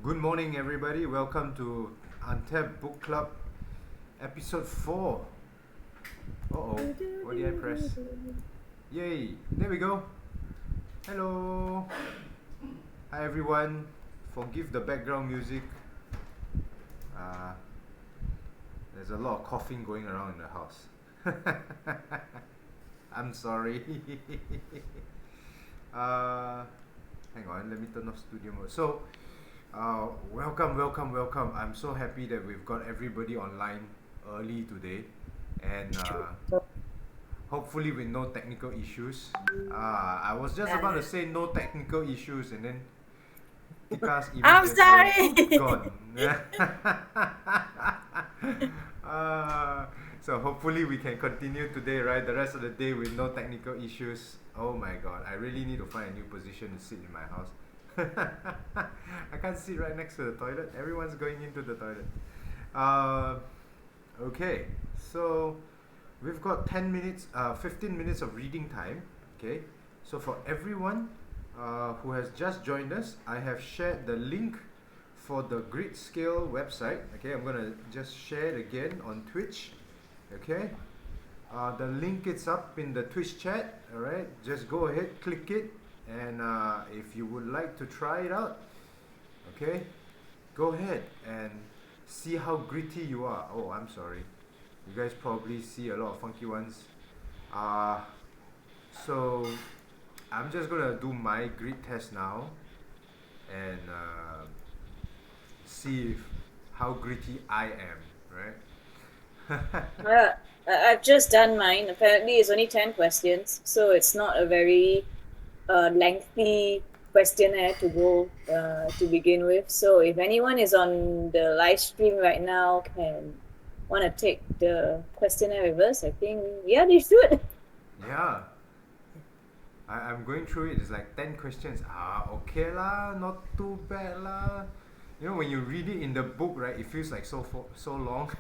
Good morning, everybody. Welcome to Untapped Book Club, episode 4. Uh-oh, what did I press? Yay, there we go. Hello. Hi, everyone. Forgive the background music. There's a lot of coughing going around in the house. I'm sorry. Hang on, let me turn off studio mode. So, welcome. I'm so happy that we've got everybody online early today, and hopefully with no technical issues. I was just about to say no technical issues, and then Tika's image I'm just sorry. gone. So hopefully we can continue today, right? The rest of the day with no technical issues. Oh my god, I really need to find a new position to sit in my house. I can't sit right next to the toilet. Everyone's going into the toilet. Okay, so we've got 10 minutes, 15 minutes of reading time. Okay, so for everyone who has just joined us, I have shared the link for the grid scale website. Okay, I'm gonna just share it again on Twitch. Okay, the link is up in the Twitch chat. All right, just go ahead, click it, and if you would like to try it out, okay, go ahead and see how gritty you are. Oh, I'm sorry, you guys probably see a lot of funky ones. So I'm just gonna do my grit test now and see how gritty I am, right? I've just done mine. Apparently, it's only 10 questions, so it's not a very lengthy questionnaire to go to begin with. So, if anyone is on the live stream right now can want to take the questionnaire with us, I think, yeah, they should. Yeah, I'm going through it. It's like 10 questions. Okay lah, not too bad lah. You know, when you read it in the book, right, it feels like so long.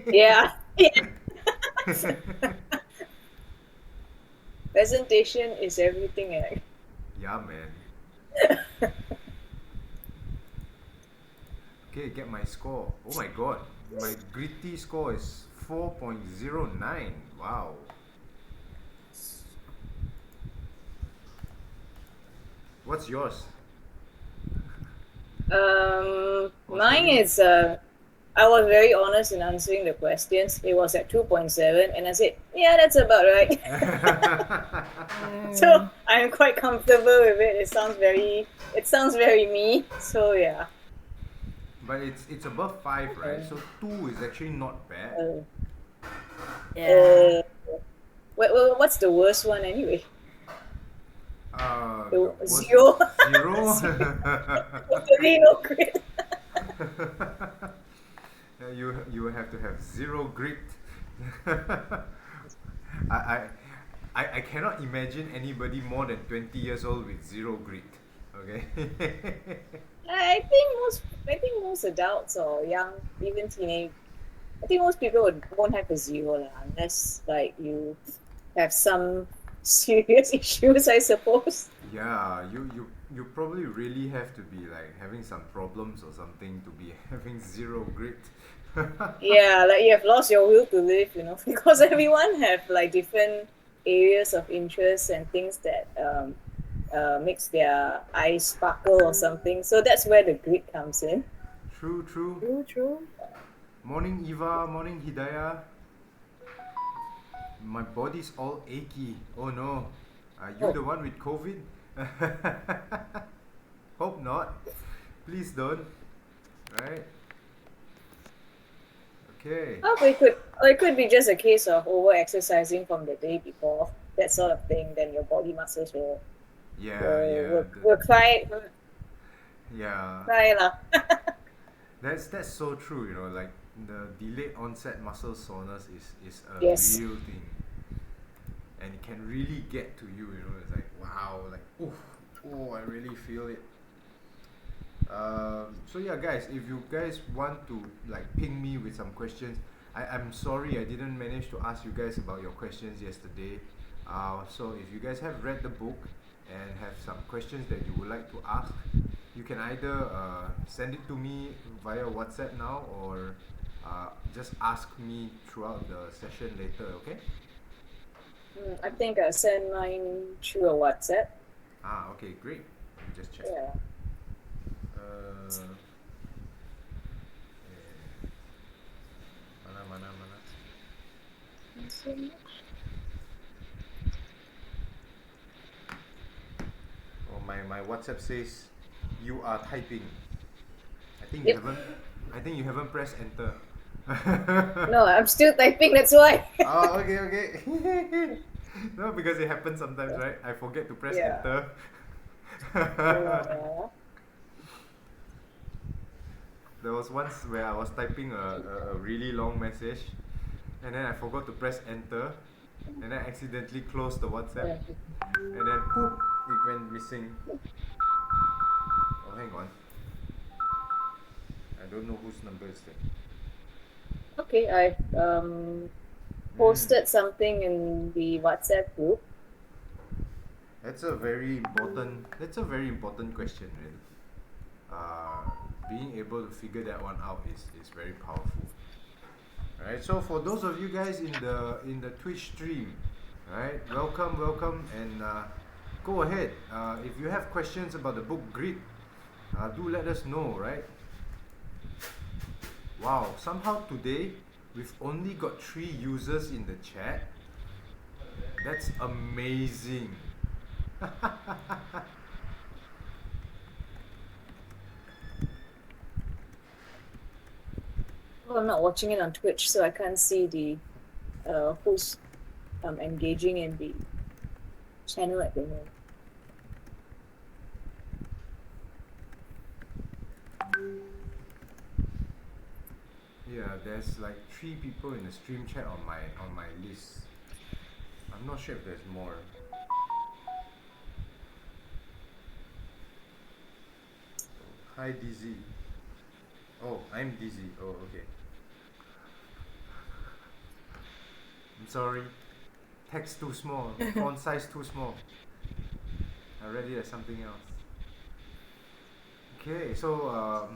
Yeah. Presentation is everything. Yeah, man. Okay, get my score. Oh my god, my gritty score is 4.09. Wow. What's yours? Mine is I was very honest in answering the questions. It was at 2.7, and I said, yeah, that's about right. So I'm quite comfortable with it. It sounds very me. So yeah. But it's above 5, right? So 2 is actually not bad. Uh, what's the worst one anyway? The worst Zero. zero. Totally no grit. Yeah, you have to have zero grit. I, I cannot imagine anybody more than 20 years old with zero grit. Okay. I think most adults or young, even teenage, I think most people won't have a zero lah, unless like you have some serious issues, I suppose. Yeah, you probably really have to be like having some problems or something to be having zero grit. Yeah, like you have lost your will to live, because everyone have like different areas of interest and things that makes their eyes sparkle or something. So that's where the grit comes in. True, true. True. Morning Eva, morning Hidayah. My body's all achy. Oh no. Are you the one with COVID? Hope not. Please don't. Right? Okay. Oh, it could be just a case of over exercising from the day before, that sort of thing. Then your body muscles Yeah. will cry Yeah. lah. That's so true, like the delayed onset muscle soreness is a Yes. real thing. And it can really get to you, it's like wow, like oof, oh I really feel it. So yeah guys, if you guys want to like ping me with some questions, I'm sorry I didn't manage to ask you guys about your questions yesterday. So if you guys have read the book and have some questions that you would like to ask, you can either send it to me via WhatsApp now, or just ask me throughout the session later, okay? I think I sent mine through a WhatsApp. Okay, great. Let me just check. Yeah. Uh, mana. Oh, my WhatsApp says you are typing. I think you Yep. haven't pressed enter. No, I'm still typing, that's why. Oh, okay. No, because it happens sometimes, right? I forget to press Yeah. enter. Yeah. There was once where I was typing a really long message, and then I forgot to press enter, and then I accidentally closed the WhatsApp, and then poop, it went missing. Oh, hang on. I don't know whose number is that. Okay, I've posted something in the WhatsApp group. That's a very important question, really. Being able to figure that one out is very powerful. Alright, so for those of you guys in the Twitch stream, right, welcome, and go ahead. If you have questions about the book Grit, do let us know, right? Wow, somehow today we've only got 3 users in the chat. That's amazing. Well, I'm not watching it on Twitch, so I can't see the who's engaging in the channel at the moment. Yeah, there's like 3 people in the stream chat on my list. I'm not sure if there's more. Hi Dizzy. Oh, I'm Dizzy. Oh, okay. I'm sorry. Text too small. Font size too small. I read it as something else. Okay, so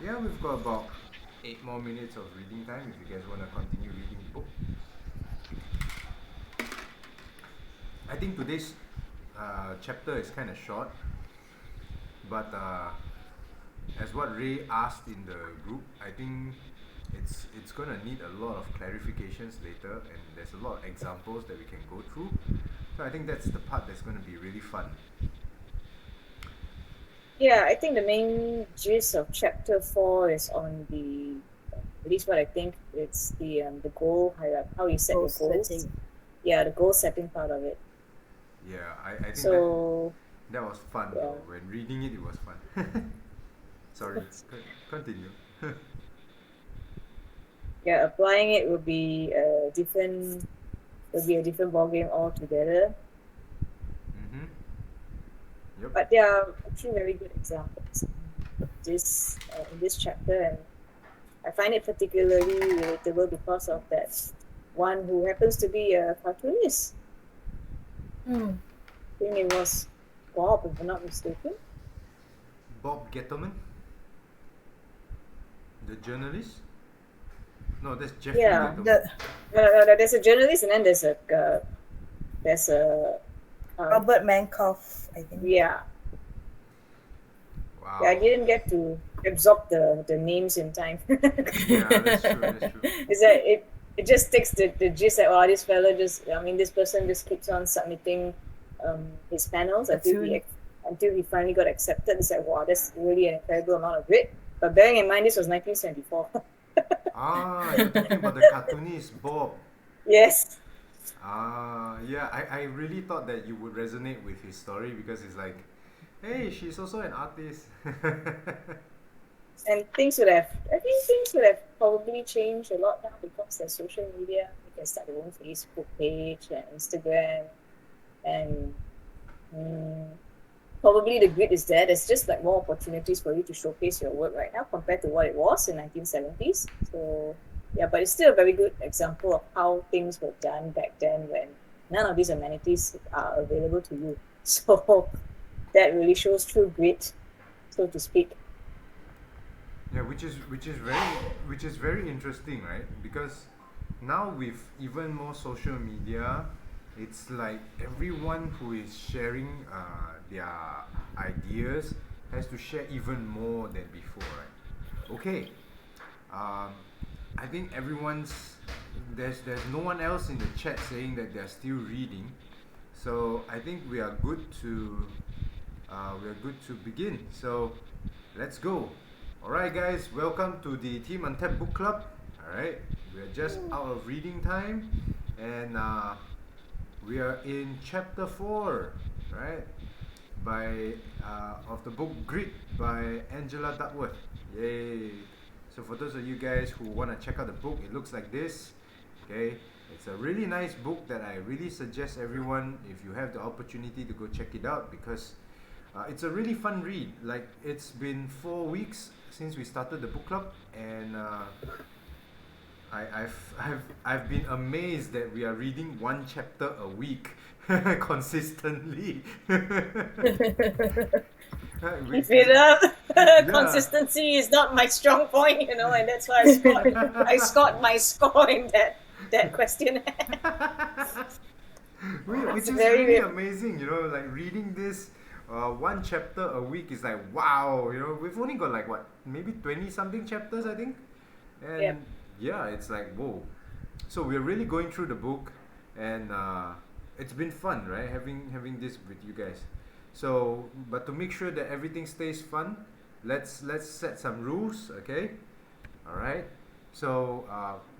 yeah, we've got about 8 more minutes of reading time if you guys want to continue reading the book. I think today's chapter is kind of short, but as what Ray asked in the group, I think it's gonna need a lot of clarifications later, and there's a lot of examples that we can go through. So I think that's the part that's gonna be really fun. Yeah, I think the main gist of chapter 4 is on the, at least what I think, it's the goal hierarchy, how you set Goal the goals. setting. Yeah, the goal setting part of it. Yeah, I think So that was fun yeah. though. When reading it, it was fun. Sorry, continue. Yeah, applying it will be a different ball game altogether. Mm-hmm. Yep. But there are actually very good examples in this chapter, and I find it particularly relatable because of that one who happens to be a cartoonist. I think it was Bob, if I'm not mistaken. Bob Gettleman, the journalist. No, that's Jeffery Yeah, Gettleman. there's a journalist, and then there's a Robert Mankoff, I think. yeah. Wow. Yeah, I didn't get to absorb the names in time. Yeah, that's true. Is that it just takes the gist that this fella this person just keeps on submitting his panels until he finally got accepted. It's like, wow, that's really an incredible amount of grit. But bearing in mind this was 1974. You're talking about the cartoonist Bob. Yes. Yeah, I really thought that you would resonate with his story, because it's like, hey, she's also an artist. And things would have probably changed a lot now because there's social media. You can start your own Facebook page and Instagram, and probably the grid is there. There's just like more opportunities for you to showcase your work right now compared to what it was in 1970s. So yeah, but it's still a very good example of how things were done back then when none of these amenities are available to you. So that really shows true grit, so to speak. Yeah, which is very interesting, right? Because now with even more social media, it's like everyone who is sharing their ideas has to share even more than before, right? Okay, um, I think there's no one else in the chat saying that they're still reading, so I think we are good to begin. So let's go. All right, guys, welcome to the Team Untapped Book Club. All right, we are just out of reading time, and we are in chapter 4, right? By of the book Grit by Angela Duckworth. Yay! So for those of you guys who want to check out the book, it looks like this. Okay, it's a really nice book that I really suggest everyone, if you have the opportunity, to go check it out, because it's a really fun read. Like, it's been 4 weeks since we started the book club, and I've been amazed that we are reading one chapter a week consistently. Keep it up. Yeah. Consistency is not my strong point, and that's why I scored my score in that question. Which It's is very really weird. amazing, like reading this one chapter a week is like, wow. We've only got like, what, maybe 20 something chapters, I think. And Yep. yeah, it's like, whoa. So we're really going through the book, and it's been fun, right, having this with you guys. So, but to make sure that everything stays fun, let's set some rules, okay? All right. So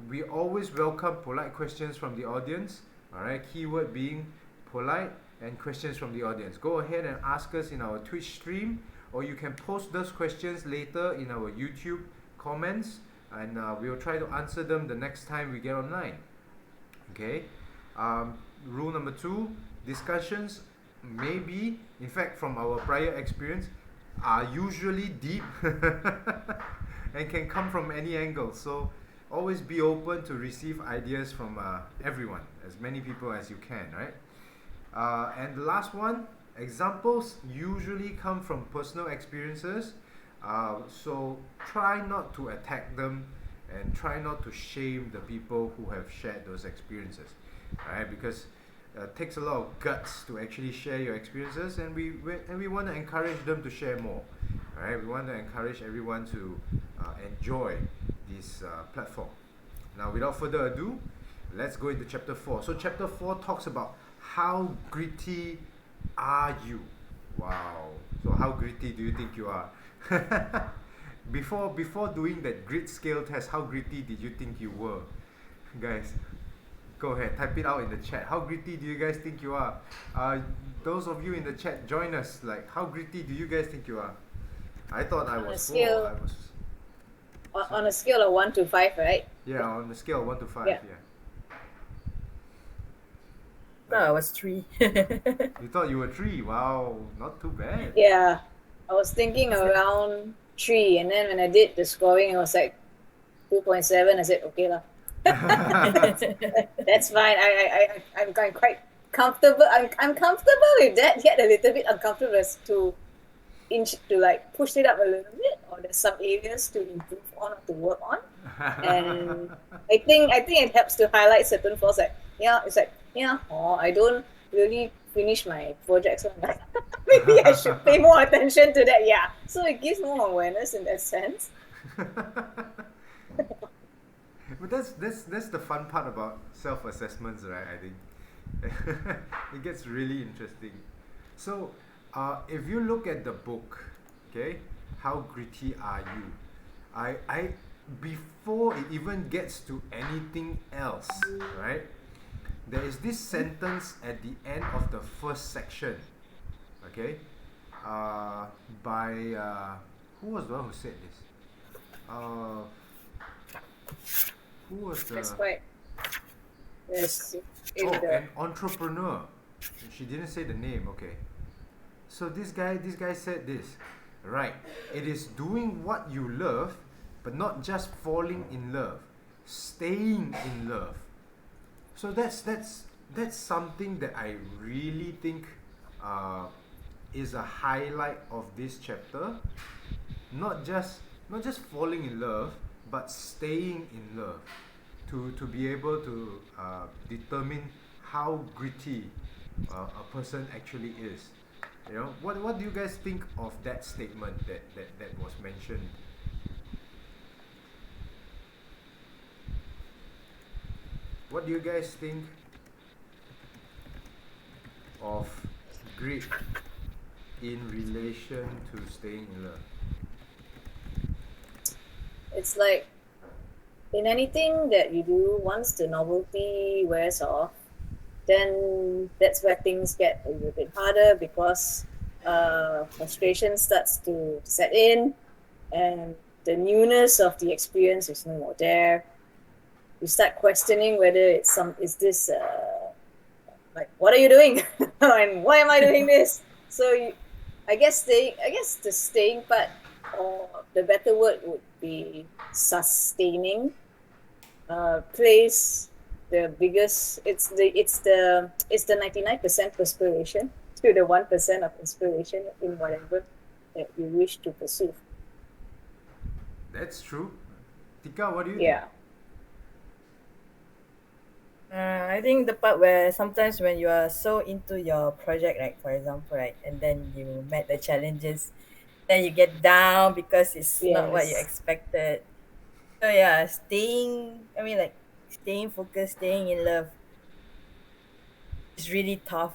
we always welcome polite questions from the audience. All right. Keyword being polite, and questions from the audience. Go ahead and ask us in our Twitch stream, or you can post those questions later in our YouTube comments, and we'll try to answer them the next time we get online. Okay. Rule number 2: discussions maybe, in fact, from our prior experience, are usually deep and can come from any angle. So always be open to receive ideas from everyone, as many people as you can, right? And the last one: examples usually come from personal experiences. So try not to attack them, and try not to shame the people who have shared those experiences, right? Because it takes a lot of guts to actually share your experiences, and we want to encourage them to share more. All right, we want to encourage everyone to enjoy this platform. Now, without further ado, let's go into chapter 4. So chapter 4 talks about how gritty are you. Wow. So how gritty do you think you are? Before doing that grit scale test, how gritty did you think you were, guys? Go ahead, type it out in the chat. How gritty do you guys think you are? Those of you in the chat, join us. Like, how gritty do you guys think you are? I thought I On a was 4. scale- I was, On a scale of 1 to 5, right? yeah, on the scale of 1 to 5. Yeah. No, I was 3. You thought you were 3. Wow, not too bad. Yeah. I was thinking around 3, and then when I did the scoring, it was like 2.7. I said, okay lah. That's fine. I'm quite comfortable. I'm comfortable with that, yet a little bit uncomfortable as to like push it up a little bit, or there's some areas to improve on or to work on. And I think it helps to highlight certain flaws. Like, it's like, I don't really finish my projects on that. Maybe I should pay more attention to that. Yeah. So it gives more awareness in that sense. But that's the fun part about self-assessments, right? I think it gets really interesting. So if you look at the book, okay, how gritty are you? I before it even gets to anything else, right? There is this sentence at the end of the first section, okay, by who was the one who said this? Who was the? That's quite. Yes. An entrepreneur. She didn't say the name. Okay. So this guy said this, right? It is doing what you love, but not just falling in love, staying in love. So that's something that I really think is a highlight of this chapter. Not just falling in love, but staying in love. To be able to determine how gritty a person actually is. What do you guys think of that statement that was mentioned? What do you guys think of grit in relation to staying in love? It's like in anything that you do, once the novelty wears off, then that's where things get a little bit harder because frustration starts to set in, and the newness of the experience is no more there. You start questioning whether is this like, what are you doing and why am I doing this? So I guess the staying part, or the better word would be sustaining, plays the biggest. It's the 99% perspiration to the 1% of inspiration in whatever that you wish to pursue. That's true. Tika, what do you Yeah. think? I think the part where sometimes when you are so into your project, like for example, right, and then you met the challenges, then you get down because it's not what you Yes. expected. So yeah, staying focused, staying in love is really tough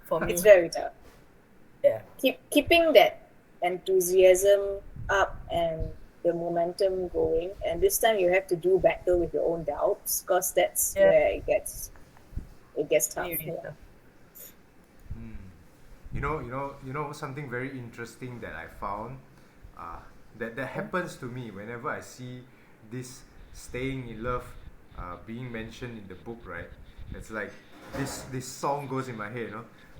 for It's me. very tough. Yeah. Keeping that enthusiasm up and the momentum going, and this time you have to do battle with your own doubts, because that's Yeah, where it gets tough. really, really Yeah. tough. Hmm. Something very interesting that I found, uh, that happens to me whenever I see this staying in love being mentioned in the book, right? It's like this song goes in my head.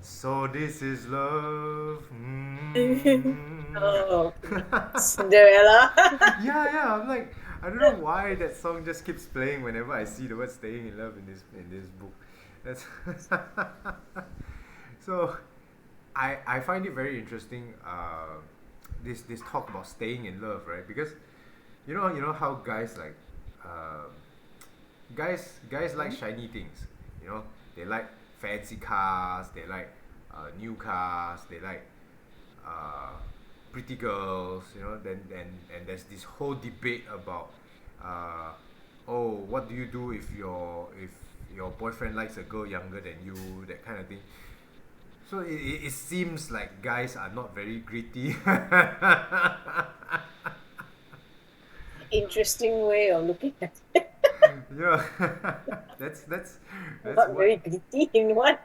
So this is love. Oh, okay. Cinderella. Yeah. I'm like, I don't know why that song just keeps playing whenever I see the word staying in love in this book. That's so I find it very interesting. This talk about staying in love, right? Because you know how guys like, guys like shiny things. They like fancy cars. They like new cars. They like uh, pretty girls. Then there's this whole debate about, uh, oh, what do you do if your boyfriend likes a girl younger than you, that kind of thing. So it seems like guys are not very gritty. Interesting way of looking at it. Yeah, that's Not what. very gritty in what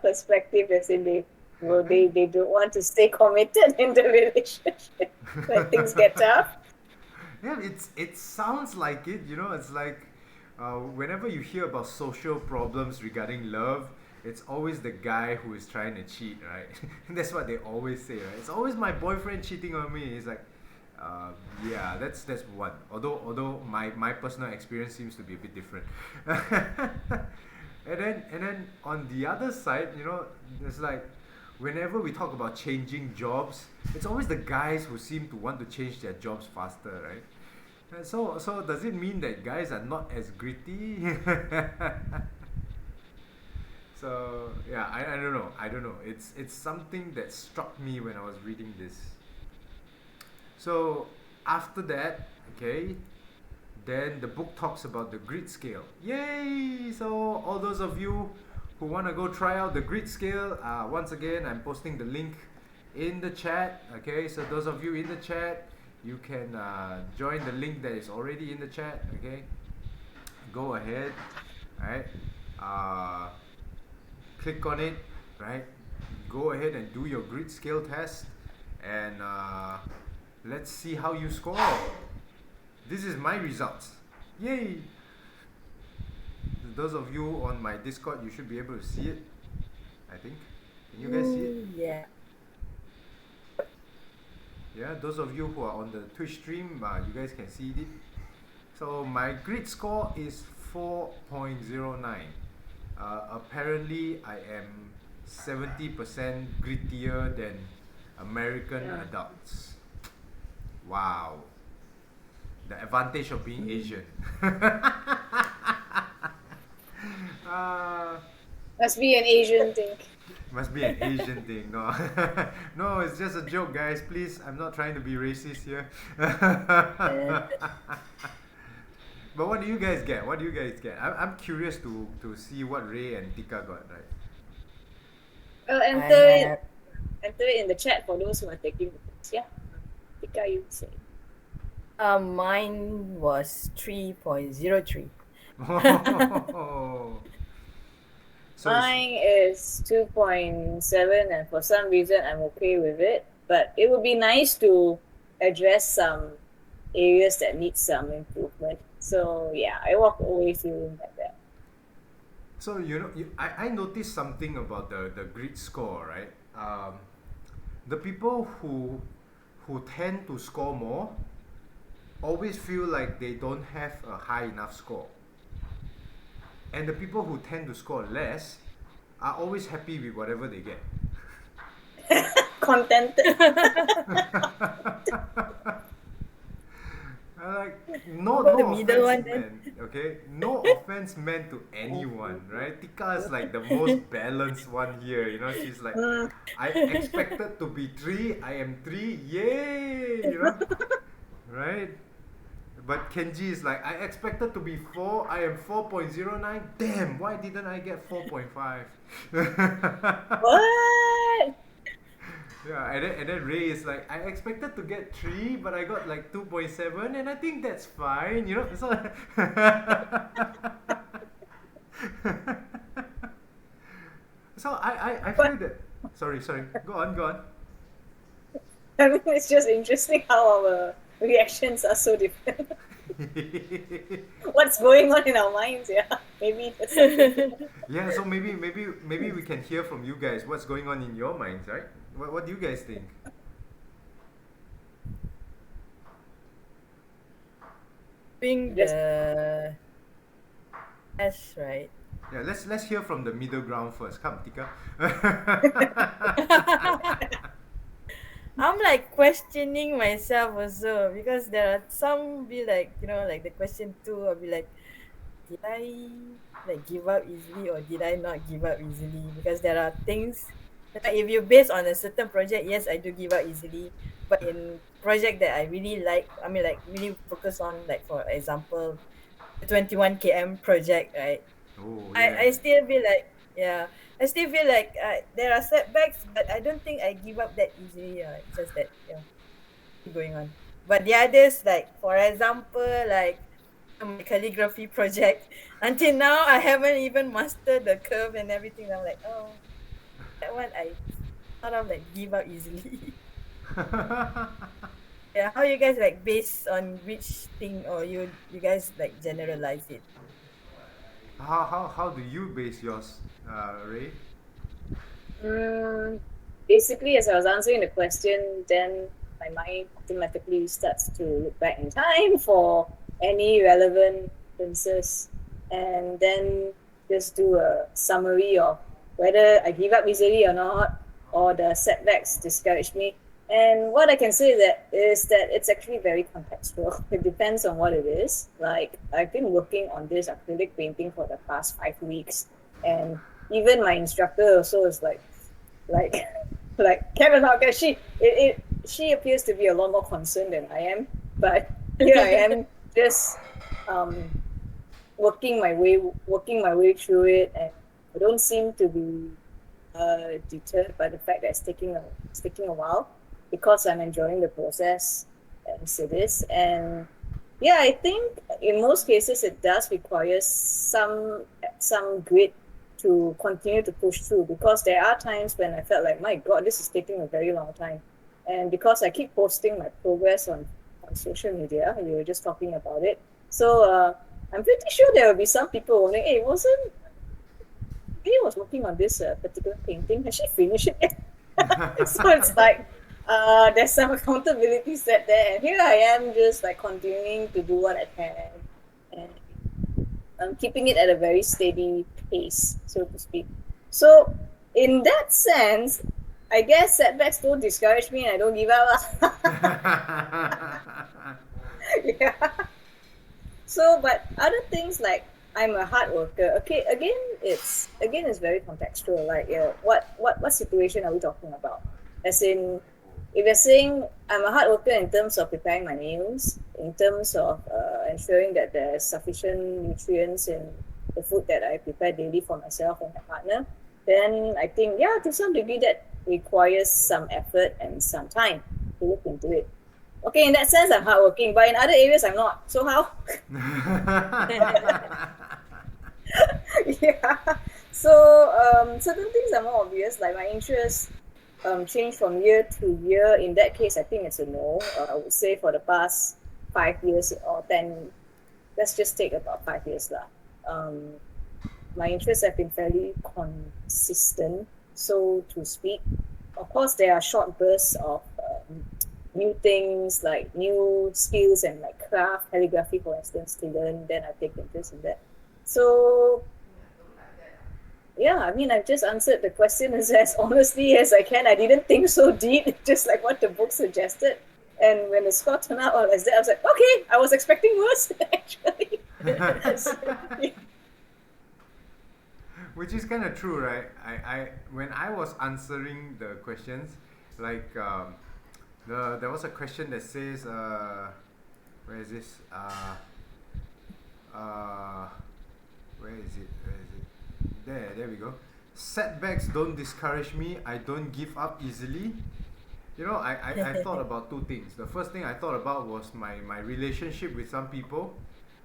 perspective, as in they don't want to stay committed in the relationship when things get tough. Yeah, it sounds like it. It's like, whenever you hear about social problems regarding love, it's always the guy who is trying to cheat, right? That's what they always say, right? It's always my boyfriend cheating on me. It's like, uh, yeah, that's one. Although my personal experience seems to be a bit different. And then on the other side, it's like, whenever we talk about changing jobs, it's always the guys who seem to want to change their jobs faster, right? And so does it mean that guys are not as gritty? So yeah, I don't know. It's something that struck me when I was reading this. So after that, okay, then the book talks about the grit scale. Yay! So all those of you who want to go try out the grit scale, once again, I'm posting the link in the chat. Okay, so those of you in the chat, you can join the link that is already in the chat. Okay, go ahead. Right, uh, click on it. Right, go ahead and do your grit scale test, and let's see how you score. This is my results. Yay! Those of you on my Discord, you should be able to see it, I think. Can you guys see it? Yeah. Yeah, those of you who are on the Twitch stream, you guys can see it. So my grit score is 4.09. Apparently I am 70% grittier than American adults. Wow. The advantage of being Asian. uh, Must be an Asian thing. Must be an Asian thing. No, no, it's just a joke, guys. Please, I'm not trying to be racist here. But what do you guys get? What do you guys get? I'm curious to see what Ray and Tika got, right? Enter it in the chat for those who are taking the quiz. Yeah. Tika, you say. Mine was 3.03. So Mine is 2.7, and for some reason I'm okay with it. But it would be nice to address some areas that need some improvement. So yeah, I walk away feeling like that. So I noticed something about the grit score, right? The people who tend to score more always feel like they don't have a high enough score, and the people who tend to score less are always happy with whatever they get. Contented. Like no The offense middle one meant, okay? No offense meant to anyone, right? Tika is like the most balanced one here, you know. She's like, I expected to be 3, I am 3, yay, you know, right? But Kenji is like, I expected to be 4, I am 4.09. Damn, why didn't I get 4.5? What? Yeah, and then Ray is like, I expected to get 3, but I got like 2.7, and I think that's fine, you know. So, so I feel that. Sorry, go on. I mean, it's just interesting how our reactions are so different. What's going on in our minds? Yeah, maybe that's something. Yeah, so maybe we can hear from you guys what's going on in your minds, right? What do you guys think? Being the S, right? Yeah, let's hear from the middle ground first. Come, Tika. I'm like questioning myself also because there are some be like, like the question 2, I'll be like, did I like give up easily or did I not give up easily? Because there are things like if you base on a certain project, yes, I do give up easily. But in project that I really like, I mean like really focus on, like for example, the 21 km project, right? Oh I yeah. still feel like, yeah, I still feel like there are setbacks, but I don't think I give up that easily. It's just that, keep going on. But the others, like for example, like my calligraphy project, until now I haven't even mastered the curve and everything. I'm like, oh, that one I sort of like give up easily. Yeah, how you guys like based on which thing, or you guys like generalize it? How do you base yours, Ray? Basically, as I was answering the question, then my mind automatically starts to look back in time for any relevant instances, and then just do a summary of whether I give up easily or not, or the setbacks discourage me. And what I can say is that it's actually very contextual. It depends on what it is. Like, I've been working on this acrylic painting for the past 5 weeks, and even my instructor also is like Kevin, how can she appears to be a lot more concerned than I am, but here I am just working my way through it, and I don't seem to be deterred by the fact that it's taking a while, because I'm enjoying the process as it is. And yeah, I think in most cases it does require some grit to continue to push through, because there are times when I felt like, my God, this is taking a very long time. And because I keep posting my progress on social media, we were just talking about it. So I'm pretty sure there will be some people wondering, hey, he was working on this particular painting, has she finished it yet? So it's like, there's some accountability set there, and here I am just like continuing to do what I can, and I'm keeping it at a very steady pace, so to speak. So in that sense, I guess setbacks don't discourage me and I don't give up. Yeah. So, but other things like I'm a hard worker. Okay, it's very contextual. Like, what situation are we talking about? As in, if you're saying I'm a hard worker in terms of preparing my meals, in terms of ensuring that there's sufficient nutrients in the food that I prepare daily for myself and my partner, then I think, yeah, to some degree that requires some effort and some time to look into it. Okay, in that sense, I'm hardworking, but in other areas, I'm not. So how? Yeah. So certain things are more obvious, like my interests change from year to year. In that case, I think it's a no. I would say for the past 5 years or 10, let's just take about 5 years lah. My interests have been fairly consistent, so to speak. Of course, there are short bursts of new things, like new skills and like craft, calligraphy, for instance, to learn. Then I take interest in that. So yeah, I mean, I've just answered the question as honestly as I can. I didn't think so deep, just like what the book suggested. And when the score turned out as that, I was like, okay, I was expecting worse, actually. So, yeah. Which is kind of true, right? I when I was answering the questions, like there was a question that says, where is this? Where is it? Where is it? There we go. Setbacks don't discourage me. I don't give up easily. You know, I thought about two things. The first thing I thought about was my relationship with some people.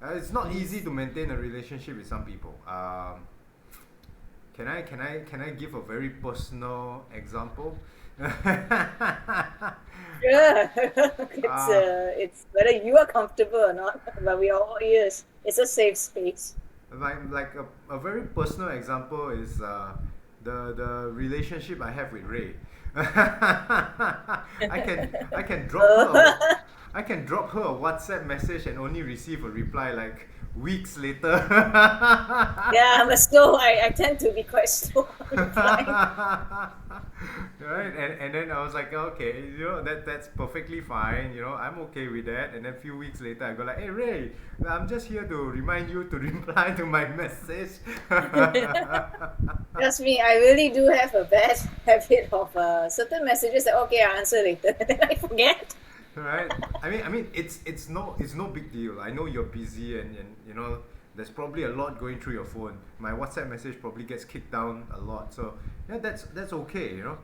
It's not easy to maintain a relationship with some people. Can I give a very personal example? Yeah. It's whether you are comfortable or not, but we are all ears. It's a safe space. Like a very personal example is the relationship I have with Ray. I can drop her I can drop her a WhatsApp message and only receive a reply like weeks later. Yeah, I'm a slow. I tend to be quite slow. Right, and then I was like, okay, you know, that's perfectly fine, you know, I'm okay with that. And then a few weeks later I go like, hey Ray, I'm just here to remind you to reply to my message. Trust me, I really do have a bad habit of certain messages that okay, I'll answer later, then I forget. Right, I mean it's no big deal. I know you're busy, and you know there's probably a lot going through your phone. My WhatsApp message probably gets kicked down a lot, so yeah, that's okay, you know.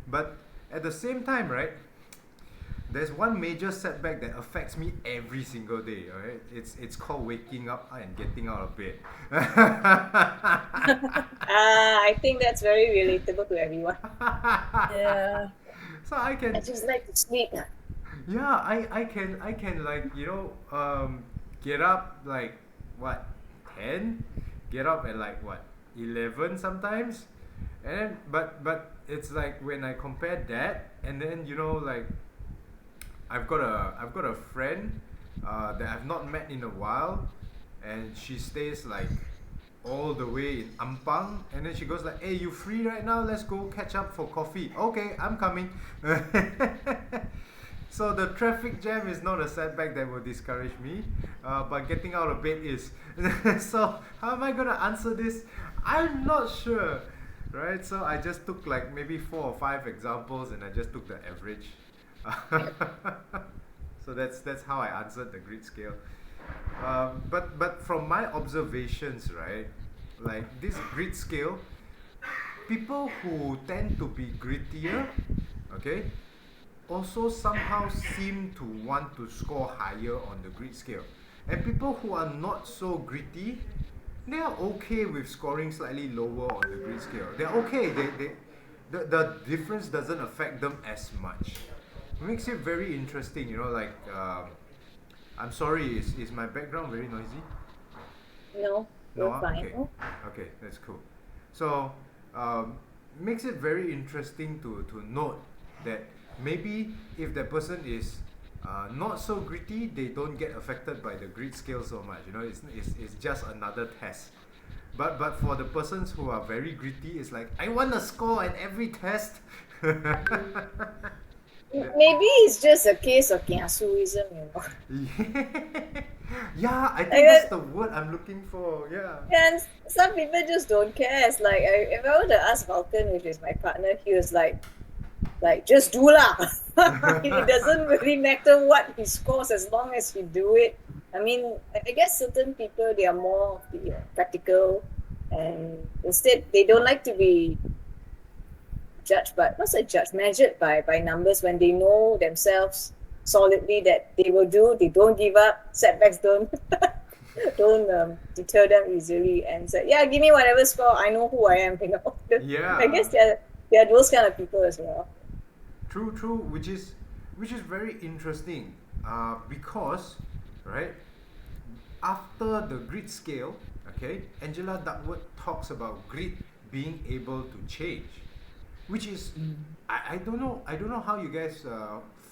But at the same time, right, there's one major setback that affects me every single day. All right, it's called waking up and getting out of bed. I think that's very relatable to everyone. Yeah. So I I just like to sleep. yeah, I can like, you know, get up like what, 10, get up at like what, 11 sometimes. And then but it's like when I compare that, and then you know, like I've got a friend that I've not met in a while, and she stays like all the way in Ampang, and then she goes like, hey, you free right now, let's go catch up for coffee. Okay, I'm coming. So the traffic jam is not a setback that will discourage me, but getting out of bed is. So how am I gonna answer this? I'm not sure, right? So I just took like maybe 4 or 5 examples, and I just took the average. So that's how I answered the grit scale. But from my observations, right, like this grit scale, people who tend to be grittier, okay, also somehow seem to want to score higher on the grit scale. And people who are not so gritty, they are okay with scoring slightly lower on the grit scale. They're okay. The difference doesn't affect them as much. It makes it very interesting, you know, like I'm sorry, is my background very noisy? No, No, you're fine. okay. Okay, that's cool. So, makes it very interesting to note that maybe if that person is not so gritty, they don't get affected by the grit scale so much. You know, it's just another test. But for the persons who are very gritty, it's like I want a score in every test. Maybe it's just a case of kiasuism, you know. Yeah, I think Like that's that, the word I'm looking for. Yeah. and some people just don't care. It's like if I were to ask Vulcan, which is my partner, he was like just do lah. It doesn't really matter what he scores as long as he do it. I mean, I guess certain people they are more of the practical, and instead they don't like to be judged, but not say judged, measured by numbers when they know themselves solidly that they will do. They don't give up. Setbacks don't don't deter them easily, and say, yeah, give me whatever score. I know who I am. You know. I Yeah. guess there are those kind of people as well. True, which is very interesting. Because, right, after the grit scale, okay, Angela Duckworth talks about grit being able to change, which is I don't know how you guys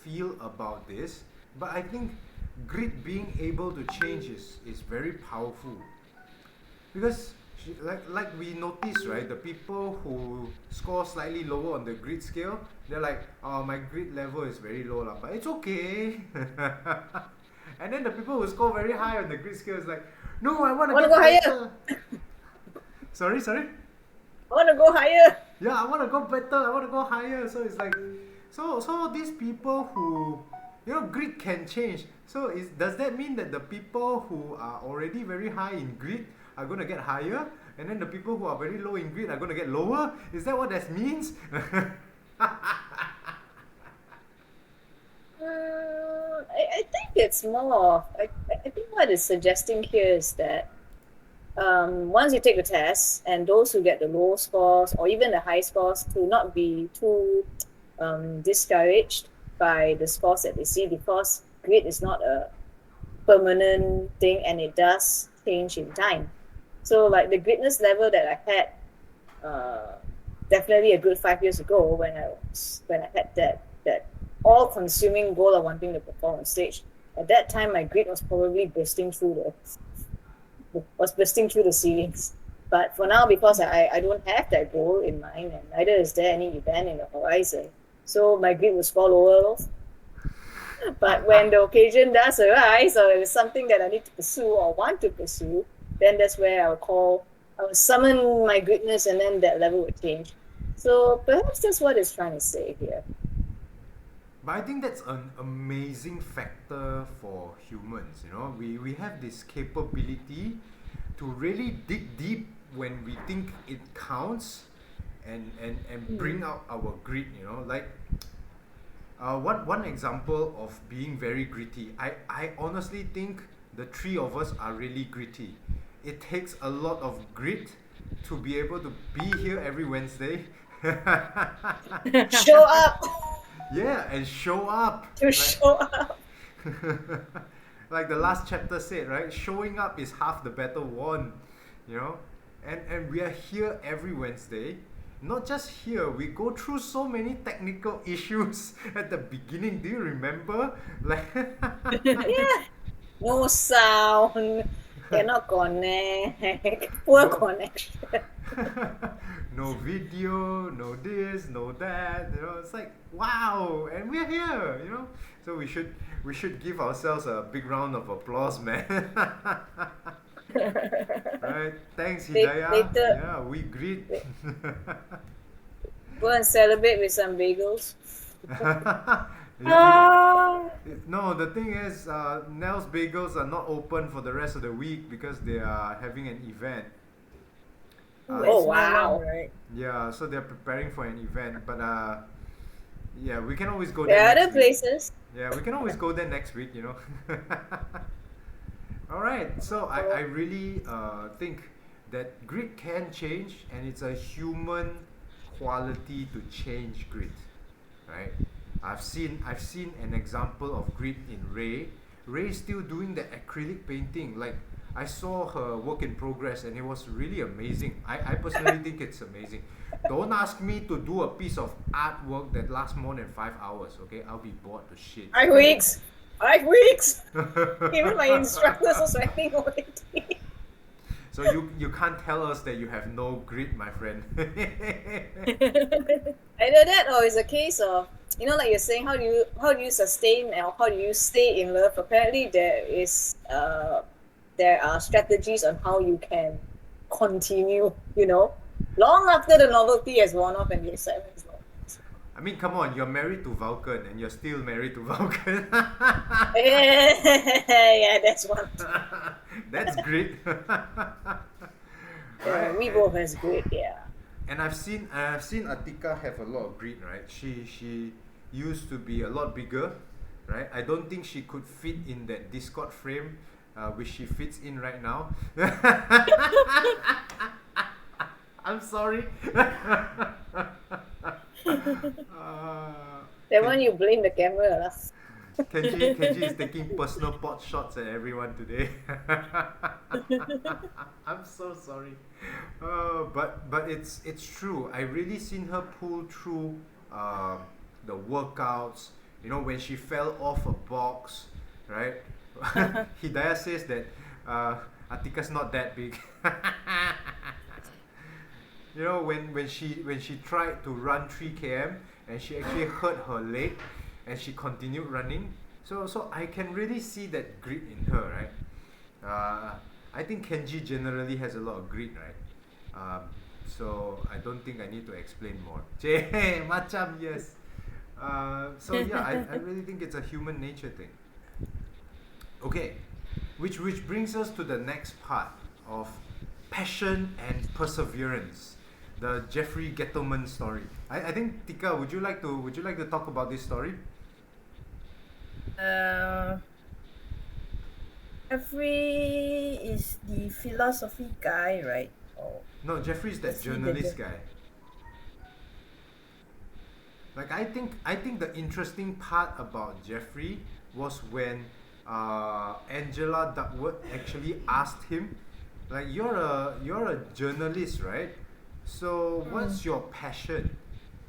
feel about this, but I think grit being able to change is very powerful because like we notice, right, the people who score slightly lower on the grit scale, they're like, oh, my grit level is very low lah, but it's okay. And then the people who score very high on the grit scale is like, no, I want to Wanna get go higher? better. Sorry. I want to go higher. Yeah, I want to go better. I want to go higher. So it's like, so these people who, grit can change. So does that mean that the people who are already very high in grit are going to get higher, and then the people who are very low in grit are going to get lower? Is that what that means? I think it's more of, I think what it's suggesting here is that once you take the test, and those who get the low scores or even the high scores to not be too discouraged by the scores that they see, because grit is not a permanent thing and it does change in time. So like the gritness level that I had definitely a good 5 years ago when I had that all-consuming goal of wanting to perform on stage. At that time, my grit was probably bursting through the ceilings. But for now, because I don't have that goal in mind, and neither is there any event in the horizon, so my grit will fall lower. But when the occasion does arise, or it's something that I need to pursue or want to pursue, then that's where I will summon my gritness, and then that level will change. So perhaps that's what it's trying to say here. But I think that's an amazing factor for humans. We have this capability to really dig deep when we think it counts, and bring out our grit. Like one example of being very gritty. I honestly think the three of us are really gritty. It takes a lot of grit to be able to be here every Wednesday. Show up. Yeah, and show up. Show up. Like the last chapter said, right? Showing up is half the battle won. And we are here every Wednesday. Not just here, we go through so many technical issues at the beginning. Do you remember? Like Yeah. No sound. Cannot connect. Poor connection. no video, no this, no that. It's like wow, and we're here. So we should give ourselves a big round of applause, man. Right? Thanks, Hidayah. Later. Yeah, we greet. Go and celebrate with some bagels. No, the thing is, Nell's Bagels are not open for the rest of the week because they are having an event. Oh wow! Right. Yeah, so they're preparing for an event, but yeah, we can always go There there are next other week. places. Yeah, we can always go there next week. All right, so I really think that grit can change, and it's a human quality to change grit, right? I've seen an example of grit in Ray. Ray's still doing the acrylic painting. Like I saw her work in progress, and it was really amazing. I personally think it's amazing. Don't ask me to do a piece of artwork that lasts more than 5 hours, okay? I'll be bored to shit. 5 weeks. 5 weeks. Even my instructors are sweating already. So you can't tell us that you have no grit, my friend. Either that or it's a case of, like you're saying, how do you sustain or how do you stay in love? Apparently there are strategies on how you can continue, long after the novelty has worn off and the excitement is gone. I mean, come on, you're married to Vulcan and you're still married to Vulcan. Yeah, that's one. That's great. Yeah, Right? we both has great, yeah. And I've seen Atika have a lot of grit, right? She used to be a lot bigger, right? I don't think she could fit in that Discord frame, which she fits in right now. I'm sorry. That one you blame the camera lah. Kenji is taking personal pot shots at everyone today. I'm so sorry. But it's true. I really seen her pull through the workouts. When she fell off a box, right? Hidayah says that Atika's not that big. When she tried to run 3 km and she actually hurt her leg and she continued running. So I can really see that grit in her, right? I think Kenji generally has a lot of grit, right? So I don't think I need to explain more. Macam, yes. So yeah, I really think it's a human nature thing. Okay, which brings us to the next part of passion and perseverance, the Jeffery Gettleman story. I think Tika, would you like to talk about this story? Jeffrey is the philosophy guy, right? Oh, No, Jeffrey's that is he the journalist guy. Like I think the interesting part about Jeffery was when Angela Duckworth actually asked him, like, you're a journalist, right? So what's your passion?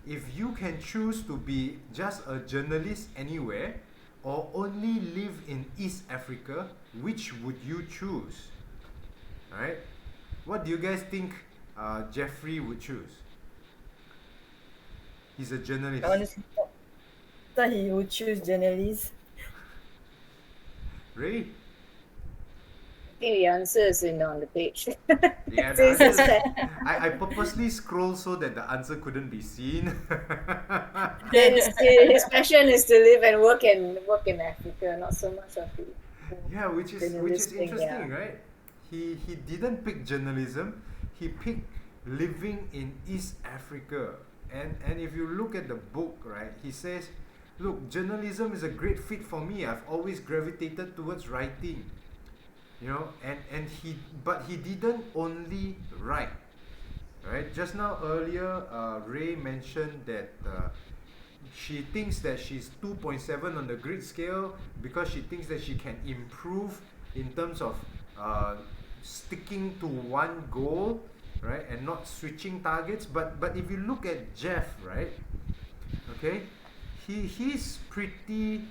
If you can choose to be just a journalist anywhere or only live in East Africa, which would you choose? Right? What do you guys think Jeffrey would choose? He's a journalist. I honestly thought he would choose journalist. Ray? I think the answer is on the page. Yeah, So it's the just answer is, that I purposely scroll so that the answer couldn't be seen. his passion is to live and work in Africa, not so much of the Yeah, which is journalist thing, interesting, yeah. right? He didn't pick journalism. He picked living in East Africa. And if you look at the book, right, he says, look, journalism is a great fit for me. I've always gravitated towards writing. But he didn't only write. Right? Just now earlier, Ray mentioned that she thinks that she's 2.7 on the grit scale because she thinks that she can improve in terms of sticking to one goal, right, and not switching targets. But if you look at Jeff, right, okay, he's pretty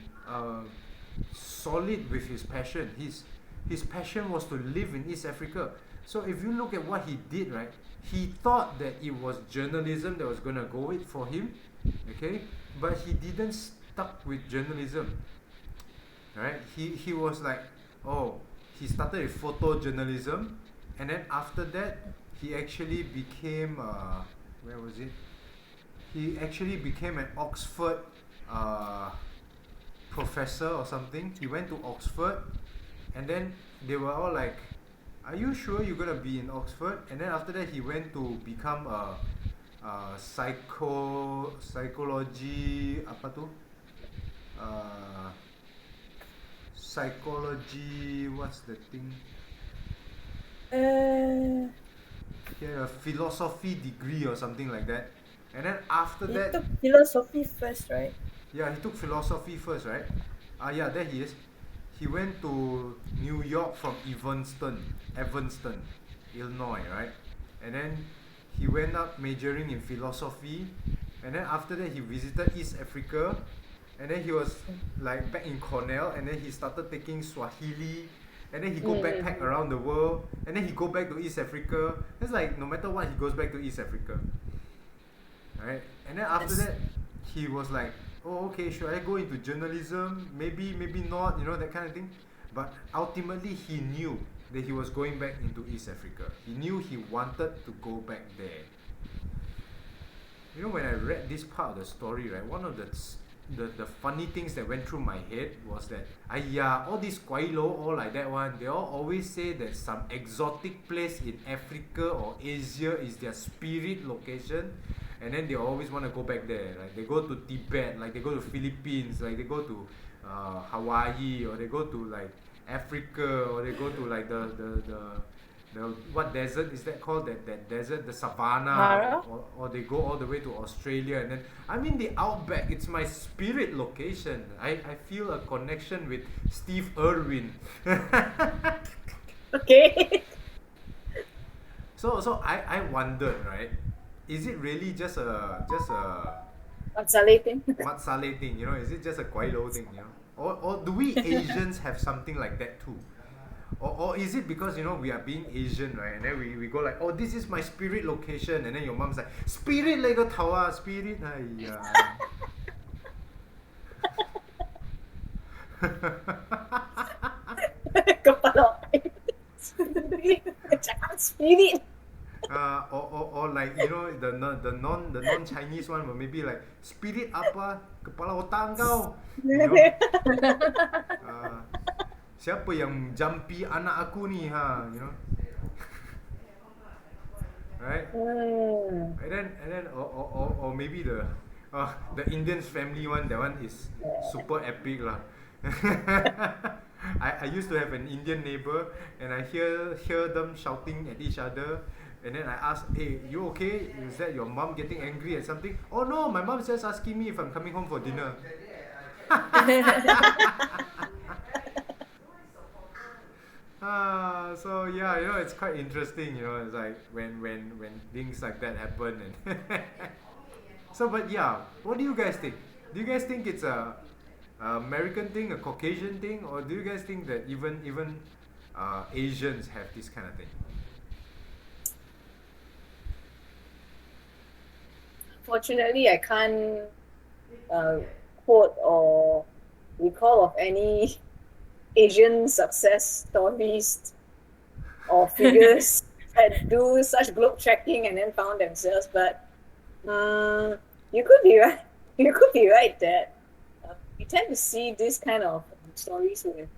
solid with his passion. His passion was to live in East Africa. So if you look at what he did, right, he thought that it was journalism that was going to go it for him, okay, but he didn't stuck with journalism, right? He was like, he started with photojournalism, and then after that he actually became where was it? He actually became an Oxford professor or something. He went to Oxford, and then they were all like, are you sure you're gonna be in Oxford? And then after that he went to become a psychology apa tu? Psychology, what's the thing? He had a philosophy degree or something like that. And then after He that, took philosophy first, right? yeah, he took philosophy first, right? Yeah, there he is. He went to New York from Evanston, Illinois, right? And then he went up majoring in philosophy, and then after that he visited East Africa, and then he was like back in Cornell, and then he started taking Swahili, and then he go backpack around the world, and then he go back to East Africa. It's like no matter what, he goes back to East Africa. Right? And then after that, he was like, oh, okay, should I go into journalism? Maybe, maybe not, you know, that kind of thing. But ultimately, he knew that he was going back into East Africa. He knew he wanted to go back there. You know, when I read this part of the story, right, one of the funny things that went through my head was that, all these Kwailo, all like that one, they all always say that some exotic place in Africa or Asia is their spirit location, and then they always want to go back there. Like they go to Tibet, like they go to Philippines, like they go to Hawaii, or they go to like Africa, or they go to like the what desert is that called? That desert, the savannah, or they go all the way to Australia, and then I'm in the outback. It's my spirit location. I feel a connection with Steve Irwin. Okay. So I wondered, right? Is it really just a Matsale thing. Matsale thing? You know, is it just a Kwailo thing? You know, or do we Asians have something like that too? Or is it because, you know, we are being Asian, right? And then we go like, oh, this is my spirit location. And then your mom's like, spirit lego tawa, spirit. Kepala. Jangan spirit. Or like, you know, the non Chinese one will maybe like, spirit apa kepala otak kau, you know? Siapa yang jampi anak aku ni, ha, you know? Right? And then or maybe the Indian's family one, that one is super epic lah. I used to have an Indian neighbor, and I hear them shouting at each other, and then I ask, hey, you okay? Is that your mom getting angry at something? Oh no, my mom's just asking me if I'm coming home for dinner. So yeah, you know, it's quite interesting, you know, it's like when things like that happen. And so, but yeah, what do you guys think? Do you guys think it's a American thing, a Caucasian thing, or do you guys think that even Asians have this kind of thing? Fortunately, I can't quote or recall of any Asian success stories or figures that do such globe tracking and then found themselves. But you could be right. You could be right that we tend to see this kind of stories with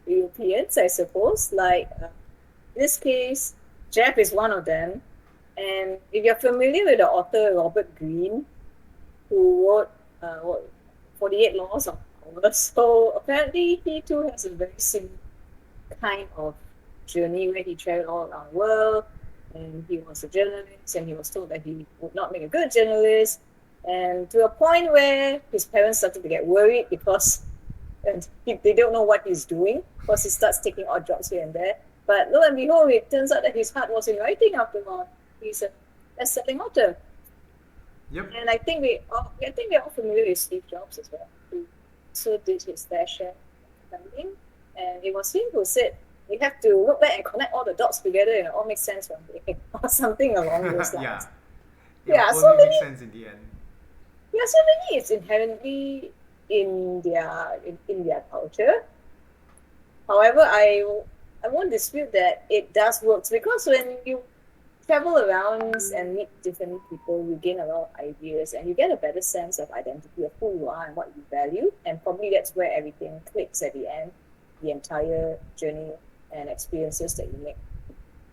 Europeans, I suppose. Like in this case, Jap is one of them. And if you're familiar with the author Robert Greene, who wrote 48 Laws of Power, so apparently he too has a very similar kind of journey where he traveled all around the world, and he was a journalist, and he was told that he would not make a good journalist, and to a point where his parents started to get worried because they don't know what he's doing, because he starts taking odd jobs here and there. But lo and behold, it turns out that his heart was in writing after all. He's a best-selling author. Yep. And I think we're all familiar with Steve Jobs as well, who also did his fair share of funding. And it was him who said, we have to look back and connect all the dots together and it all makes sense one day, or something along those lines. So many makes sense in the end. Yeah, so many it's inherently in their culture. However, I won't dispute that it does work, because when you travel around and meet different people, you gain a lot of ideas and you get a better sense of identity of who you are and what you value, and probably that's where everything clicks at the end, the entire journey and experiences that you make.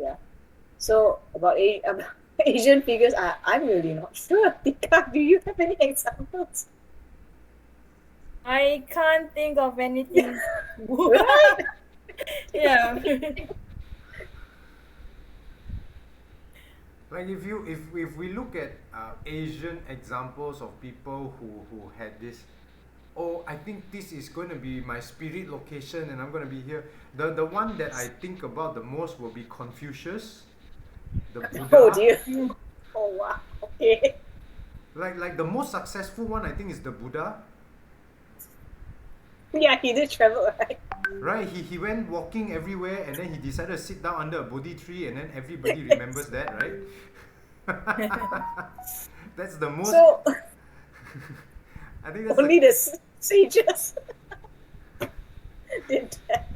Yeah. So about Asian figures, I'm really not sure. Tika, do you have any examples? I can't think of anything. Right? Yeah. Like if we look at Asian examples of people who had this, oh, I think this is going to be my spirit location and I'm going to be here. The one that I think about the most will be Confucius, the Buddha. Oh dear. Oh wow. Okay. Like the most successful one, I think, is the Buddha. Yeah, he did travel, right? Right, he went walking everywhere and then he decided to sit down under a Bodhi tree and then everybody remembers that, right? That's the most. So I think that's only the. the sages did that.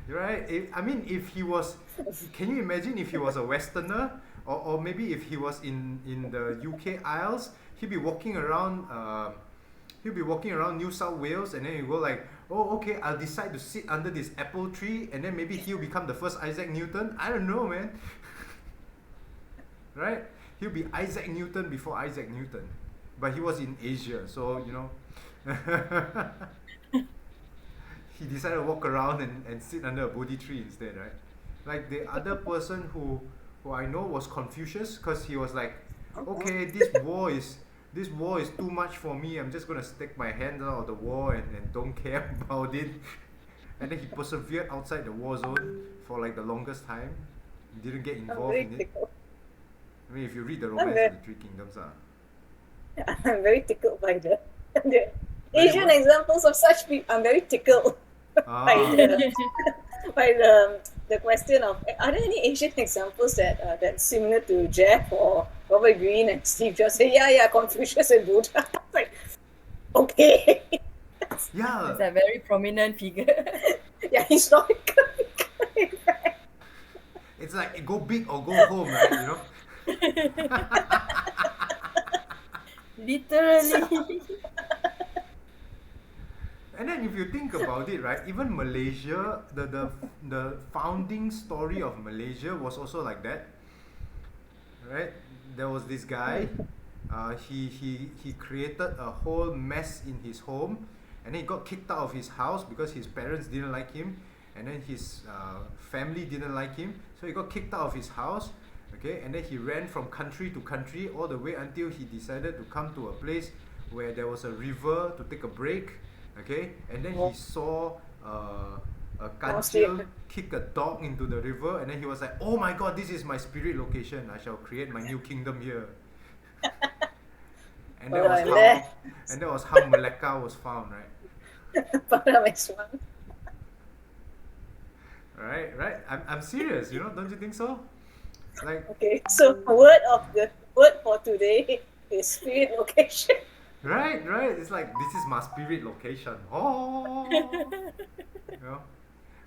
Right? I mean, if he was. Can you imagine if he was a Westerner? Or maybe if he was in the UK Isles, he'd be walking around. He'll be walking around New South Wales and then he'll go like, oh, okay, I'll decide to sit under this apple tree and then maybe he'll become the first Isaac Newton. I don't know, man. Right? He'll be Isaac Newton before Isaac Newton. But he was in Asia, so, you know. He decided to walk around and sit under a Bodhi tree instead, right? Like the other person who I know was Confucius because he was like, okay, this war is too much for me. I'm just gonna stick my hand out of the war and don't care about it. And then he persevered outside the war zone for like the longest time. He didn't get involved in it. Tickled. I mean, if you read the Romance very- of the Three Kingdoms, I'm very tickled by the Very Asian what? examples of such people. I'm very tickled by the question of, are there any Asian examples that's similar to Jeff or Robert Greene and Steve Jobs? Say, yeah, Confucius and Buddha. Like, okay. Yeah. It's a very prominent figure. Yeah, historical. It's like go big or go home, right? You know. Literally. And then if you think about it, right, even Malaysia, the founding story of Malaysia was also like that, right? There was this guy, he created a whole mess in his home, and then he got kicked out of his house because his parents didn't like him, and then his family didn't like him, so he got kicked out of his house, okay, and then he ran from country to country all the way until he decided to come to a place where there was a river to take a break. Okay, and then he saw a kancil kick a dog into the river, and then he was like, "Oh my God, this is my spirit location. I shall create my new kingdom here." And that was how Malacca was found, right? Right. I'm serious. You know, don't you think so? Like, Okay, so word for today is spirit location. right. It's like this is my spirit location. Oh, you know,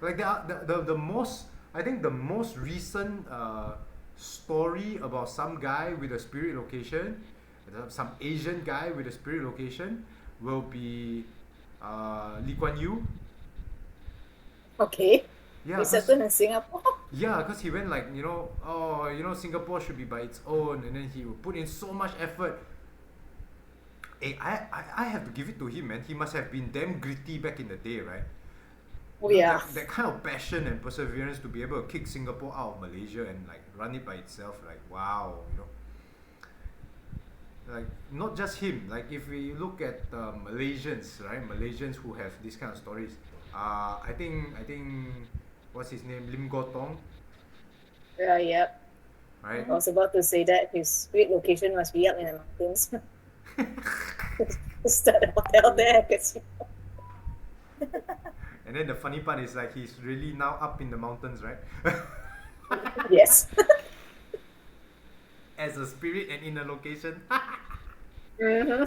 like the most. I think the most recent story about some guy with a spirit location, some Asian guy with a spirit location, will be Lee Kuan Yew. Okay, Yeah, we settled in Singapore. yeah, because he went like, Singapore should be by its own, and then he would put in so much effort. Hey, I have to give it to him, man. He must have been damn gritty back in the day, right? Oh You know, yeah. that kind of passion and perseverance to be able to kick Singapore out of Malaysia and like run it by itself, like wow, you know. Like not just him. Like if we look at Malaysians, right? Malaysians who have these kind of stories. I think what's his name? Lim Gotong, Yeah, yep. right? I was about to say that his spirit location must be up in the mountains. Start a hotel there, because And then the funny part is like he's really now up in the mountains, right? yes. As a spirit and in a location. Mm-hmm.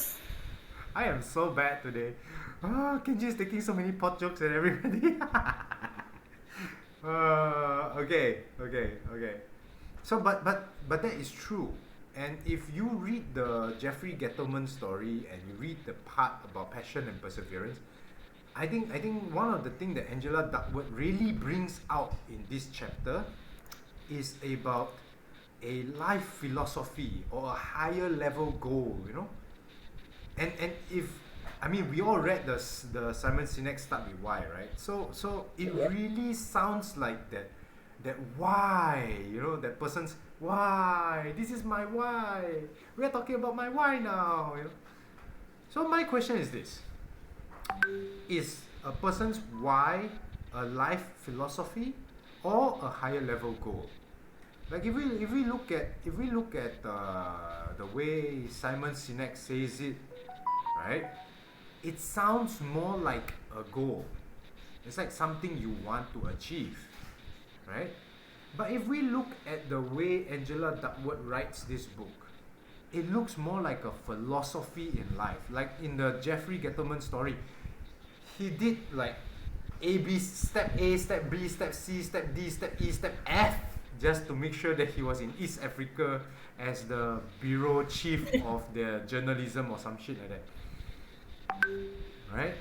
I am so bad today. Kenji is taking so many pot jokes at everybody. Okay. So, but that is true. And if you read the Jeffery Gettleman story and you read the part about passion and perseverance, I think one of the things that Angela Duckworth really brings out in this chapter is about a life philosophy or a higher level goal, you know. And if we all read the Simon Sinek Start With Why, right? So it really sounds like that why, you know, that person's why. This is my why. We're talking about my why now, you know. So my question is this: is a person's why a life philosophy or a higher level goal? Like if we look at the way Simon Sinek says it, right? It sounds more like a goal. It's like something you want to achieve, right? But if we look at the way Angela Duckworth writes this book, it looks more like a philosophy in life. Like in the Jeffery Gettleman story, he did like step A, step B, step C, step D, step E, step F, just to make sure that he was in East Africa as the bureau chief of the journalism or some shit like that. Right?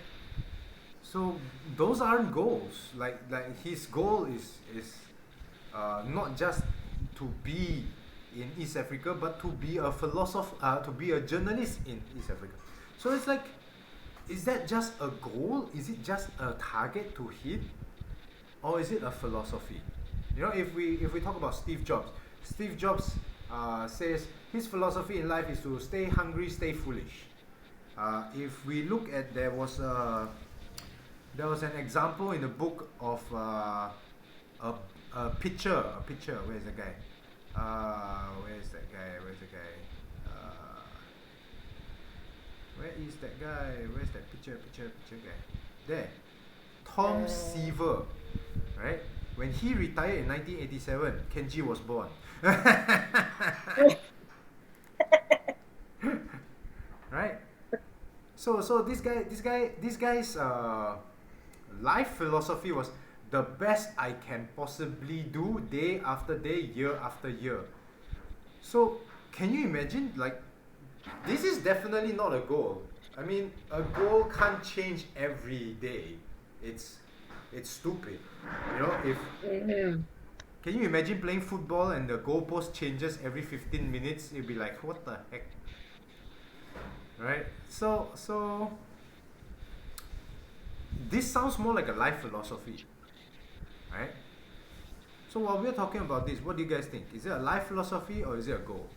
So those aren't goals. Like his goal is not just to be in East Africa, but to be a philosopher, to be a journalist in East Africa. So it's like, is that just a goal? Is it just a target to hit, or is it a philosophy? You know, if we talk about Steve Jobs says his philosophy in life is to stay hungry, stay foolish. If we look at there was an example in the book of a pitcher. Where's the guy? Where's that guy? Where is that guy? Where's that pitcher guy? There. Tom Seaver. Right? When he retired in 1987, Kenji was born. Right? So this guy's life philosophy was the best I can possibly do day after day, year after year. So can you imagine, like, this is definitely not a goal. I mean, a goal can't change every day. It's stupid. You know, can you imagine playing football and the goalpost changes every 15 minutes? You'd be like, what the heck? Right? So this sounds more like a life philosophy. Right? So while we're talking about this, what do you guys think? Is it a life philosophy or is it a goal?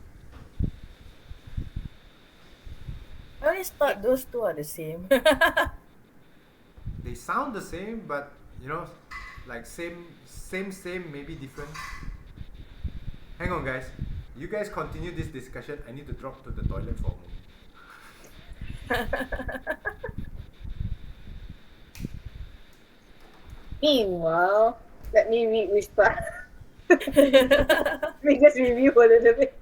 I always thought those two are the same. They sound the same, but you know, like same, maybe different. Hang on, guys. You guys continue this discussion. I need to drop to the toilet for a moment. Meanwhile, let me read which part. We just review a little bit.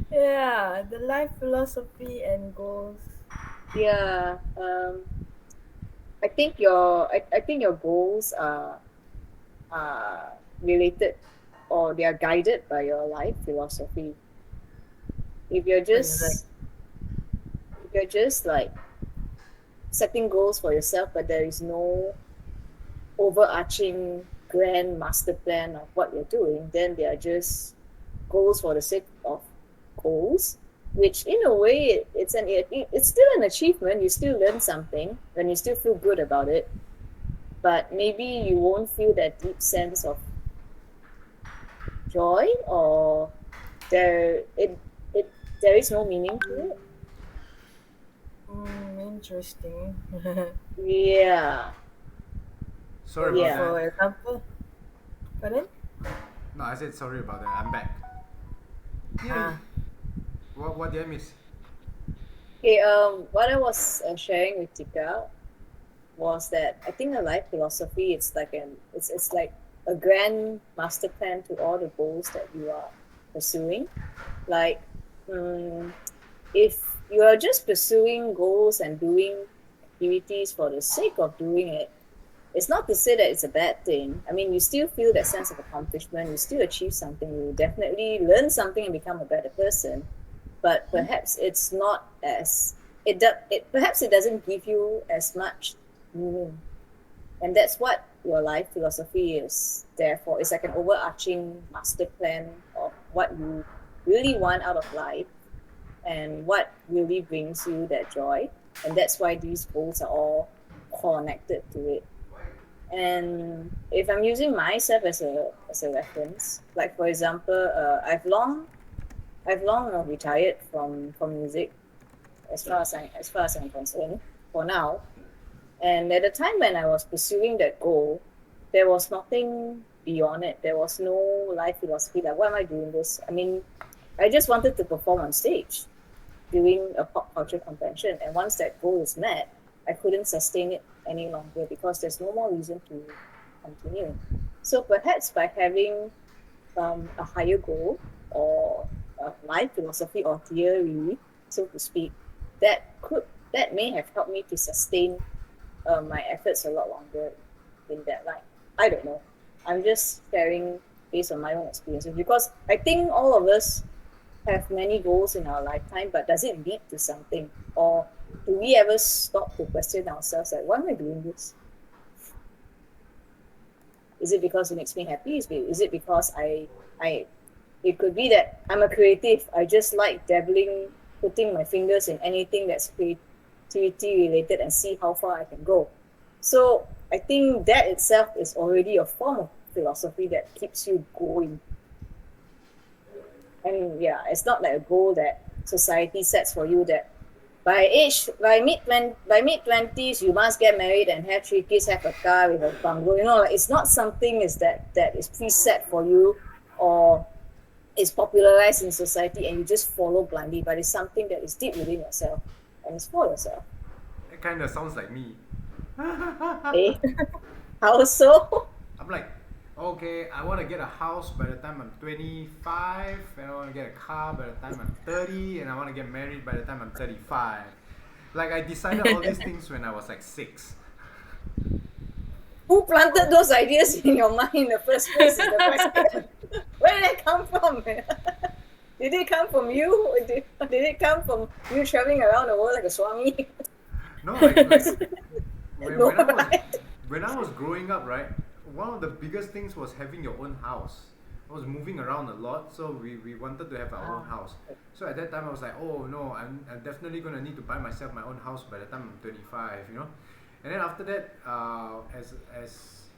Yeah, the life philosophy and goals. Yeah. I think your goals are related, or they are guided by your life philosophy. If you're just like setting goals for yourself, but there is no overarching grand master plan of what you're doing, then they are just goals for the sake of goals, which in a way it's still an achievement. You still learn something and you still feel good about it, but maybe you won't feel that deep sense of joy, or there is no meaning to it. Interesting. Yeah. Sorry about For that. example, pardon? No, I said sorry about that. I'm back. Yeah. What did I miss? Okay, what I was sharing with Tika was that I think a life philosophy, it's like a grand master plan to all the goals that you are pursuing. Like, if you are just pursuing goals and doing activities for the sake of doing it, it's not to say that it's a bad thing. I mean, you still feel that sense of accomplishment, you still achieve something, you definitely learn something and become a better person. But perhaps it's not as perhaps it doesn't give you as much meaning. And that's what your life philosophy is. Therefore, it's like an overarching master plan of what you really want out of life and what really brings you that joy. And that's why these goals are all connected to it. And if I'm using myself as a reference, like for example, I've long retired from music, as far as I'm concerned for now. And at the time when I was pursuing that goal, there was nothing beyond it. There was no life philosophy. Like, why am I doing this? I mean, I just wanted to perform on stage during a pop culture convention. And once that goal is met, I couldn't sustain it any longer because there's no more reason to continue. So perhaps by having a higher goal or a life philosophy or theory, so to speak, that may have helped me to sustain my efforts a lot longer in that line. I don't know. I'm just sharing based on my own experiences because I think all of us have many goals in our lifetime, but does it lead to something? Or do we ever stop to question ourselves like, why am I doing this? Is it because it makes me happy? Is it because it could be that I'm a creative. I just like dabbling, putting my fingers in anything that's creativity related and see how far I can go. So I think that itself is already a form of philosophy that keeps you going. And yeah, it's not like a goal that society sets for you that by mid twenties you must get married and have 3 kids, have a car with a bungalow. Like, it's not something is that is preset for you or is popularized in society and you just follow blindly, but it's something that is deep within yourself and it's for yourself. It kind of sounds like me. Eh? How so? I'm like, okay, I want to get a house by the time I'm 25, and I want to get a car by the time I'm 30, and I want to get married by the time I'm 35. Like, I decided all these things when I was like 6. Who planted those ideas in your mind in the first place is the question. Where did it come from? Did it come from you? Or did it come from you traveling around the world like a swami? No, like No, when I was growing up, right, one of the biggest things was having your own house. I was moving around a lot, so we wanted to have our own house. So at that time, I was like, oh no, I'm definitely gonna need to buy myself my own house by the time I'm 25, And then after that,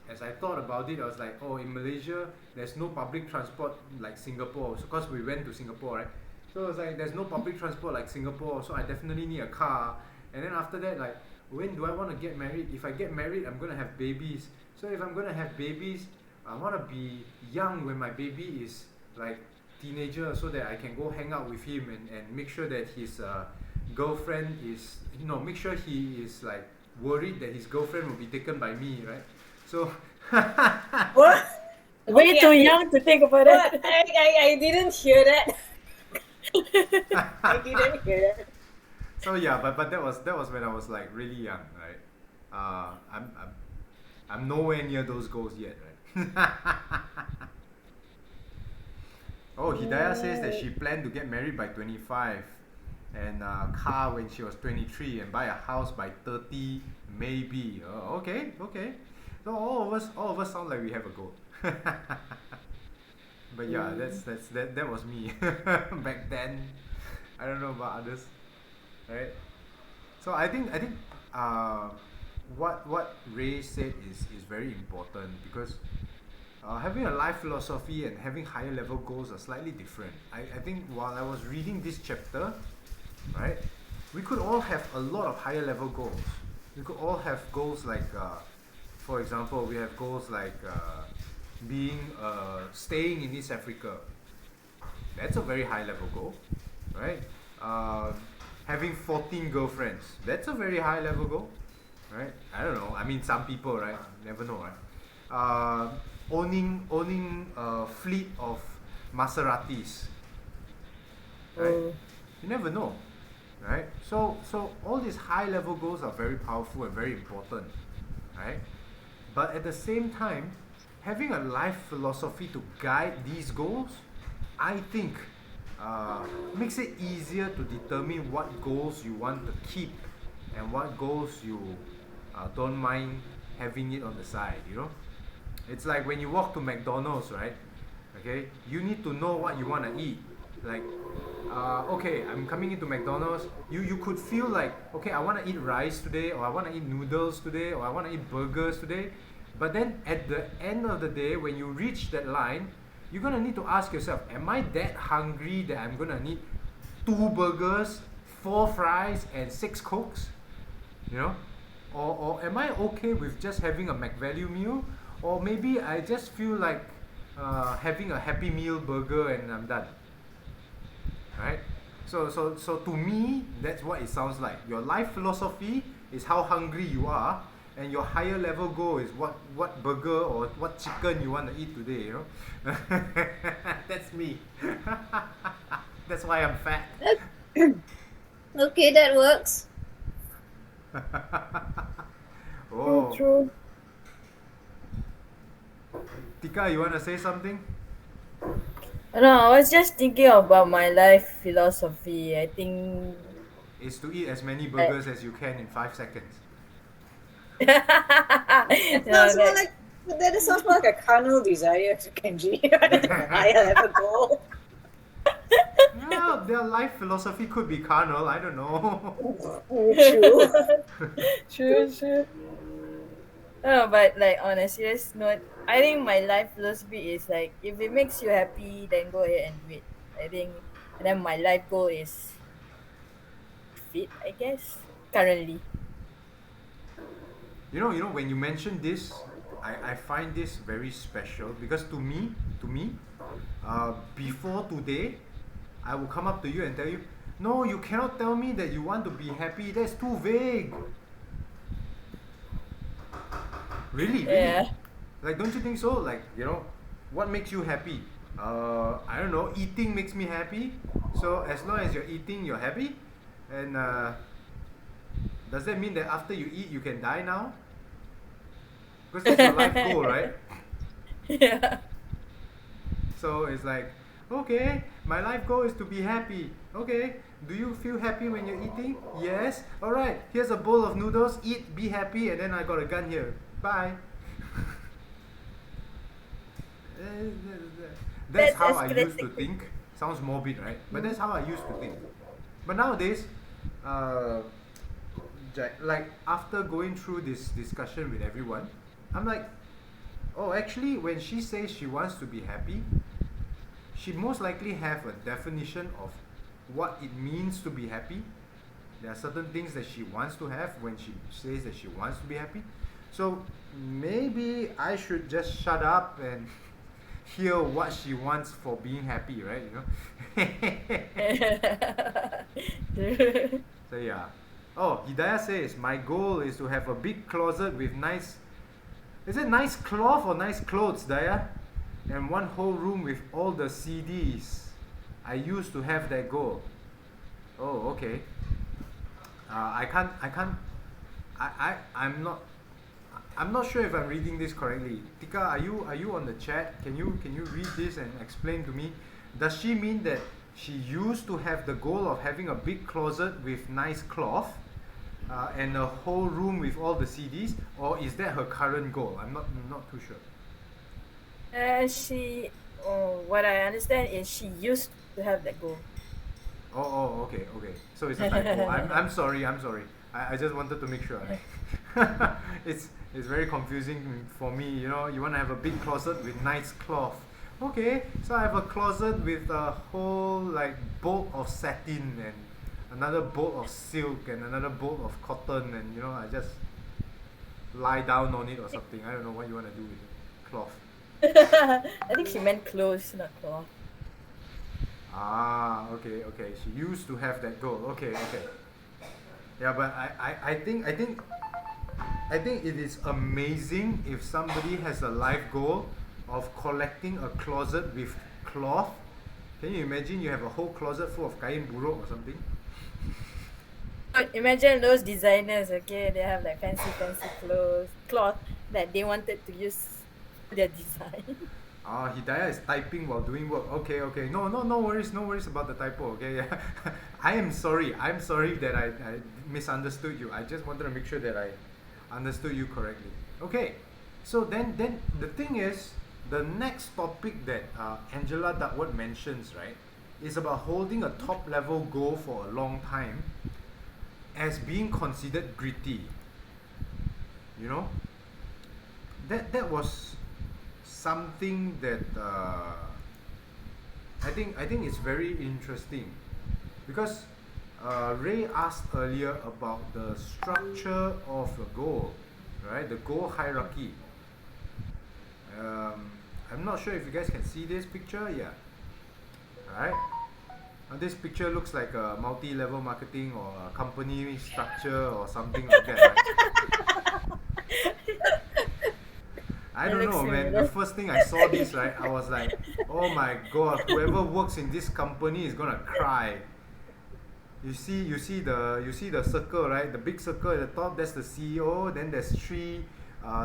as I thought about it, I was like, oh, in Malaysia, there's no public transport like Singapore. So, because we went to Singapore, right? So I was like, there's no public transport like Singapore, so I definitely need a car. And then after that, like, when do I want to get married? If I get married, I'm gonna have babies. So if I'm gonna have babies, I want to be young when my baby is like teenager, so that I can go hang out with him and make sure that his girlfriend is, make sure he is like worried that his girlfriend will be taken by me, right? So what? Way too young to think about What? it. I didn't hear that. I didn't hear that. so yeah, but that was when I was like really young, right? I'm nowhere near those goals yet, right? Oh, Hidayah says that she planned to get married by 25 and a car when she was 23 and buy a house by 30 maybe. Oh, okay. So all of us sound like we have a goal. But yeah, that was me back then. I don't know about others, right? So I think what Ray said is very important because having a life philosophy and having higher level goals are slightly different. I think while I was reading this chapter, right, we could all have a lot of higher level goals. We could all have goals like, for example, we have goals like staying in East Africa. That's a very high level goal, right? Having 14 girlfriends. That's a very high level goal, right? I don't know. I mean, some people, right? Never know, right? Owning a fleet of Maseratis, right? You never know, right? So all these high level goals are very powerful and very important, right? But at the same time, having a life philosophy to guide these goals, I think makes it easier to determine what goals you want to keep and what goals you don't mind having it on the side, It's like when you walk to McDonald's, right? Okay, you need to know what you want to eat. Like, okay, I'm coming into McDonald's. You could feel like, okay, I want to eat rice today, or I want to eat noodles today, or I want to eat burgers today. But then at the end of the day, when you reach that line, you're gonna need to ask yourself, am I that hungry that I'm gonna need 2 burgers, 4 fries, and 6 Cokes? Or am I okay with just having a McValue meal? Or maybe I just feel like having a Happy Meal burger and I'm done. Right? So to me, that's what it sounds like. Your life philosophy is how hungry you are, and your higher level goal is what burger or what chicken you want to eat today, you know. That's me. That's why I'm fat. Okay, that works. Oh, True. Tika, you want to say something? No, I was just thinking about my life philosophy. I think Is to eat as many I, burgers as you can in 5 seconds. no, Sounds more like that sounds more like a carnal desire to Kenji rather than a higher level goal. Well, their life philosophy could be carnal. I don't know. True. true. No, but like on a serious note, I think my life philosophy is like if it makes you happy, then go ahead and do it. I think, and then my life goal is fit. I guess currently. You know, when you mention this, I find this very special because to me, before today, I will come up to you and tell you, no, you cannot tell me that you want to be happy. That's too vague. Really? Yeah. Like, don't you think so? Like, you know, what makes you happy? I don't know. Eating makes me happy. So as long as you're eating, you're happy. And does that mean that after you eat, you can die now? Because that's your life goal, right? Yeah. So it's like, okay, my life goal is to be happy. Okay, do you feel happy when you're eating? Yes. Alright, here's a bowl of noodles. Eat, be happy, and then I got a gun here. Bye. That's how I used to think. Sounds morbid, right? But that's how I used to think. But nowadays, like after going through this discussion with everyone, I'm like, oh, actually, when she says she wants to be happy, she most likely have a definition of what it means to be happy. There are certain things that she wants to have when she says that she wants to be happy. So maybe I should just shut up and hear what she wants for being happy, right? You know. So yeah. Oh, Hidayah says my goal is to have a big closet with nice. Is it nice cloth or nice clothes, Daya? And one whole room with all the CDs. I used to have that goal. Oh, okay. I'm not sure if I'm reading this correctly. Tika, are you on the chat? Can you read this and explain to me? Does she mean that she used to have the goal of having a big closet with nice cloth and a whole room with all the CDs, or is that her current goal? I'm not too sure. What I understand is she used to have that goal. Okay. So it's a typo. I'm sorry. I just wanted to make sure. It's very confusing for me. You know, you want to have a big closet with nice cloth. Okay, so I have a closet with a whole like bolt of satin and another bolt of silk and another bolt of cotton, and you know, I just lie down on it or something. I don't know what you want to do with the cloth. I think she meant clothes, not cloth. Ah, okay. She used to have that goal. Okay. Yeah, but I think it is amazing if somebody has a life goal of collecting a closet with cloth. Can you imagine you have a whole closet full of kain buruk or something? Imagine those designers, okay? They have like fancy cloth that they wanted to use for their design. Hidayah is typing while doing work. Okay. No worries about the typo. Okay, yeah. I am sorry that I misunderstood you. I just wanted to make sure that I understood you correctly. Okay, so then the thing is, the next topic that Angela Duckworth mentions, right, is about holding a top level goal for a long time as being considered gritty. You know, that was something that I think it's very interesting because Ray asked earlier about the structure of a goal, right? The goal hierarchy. I'm not sure if you guys can see this picture. Yeah. Alright. This picture looks like a multi-level marketing or a company structure or something like that, right? I It don't looks know, man. The similar. first thing I saw this, right, I was like, oh my god, whoever works in this company is gonna cry. You see the circle, right? The big circle at the top, that's the CEO. Then there's three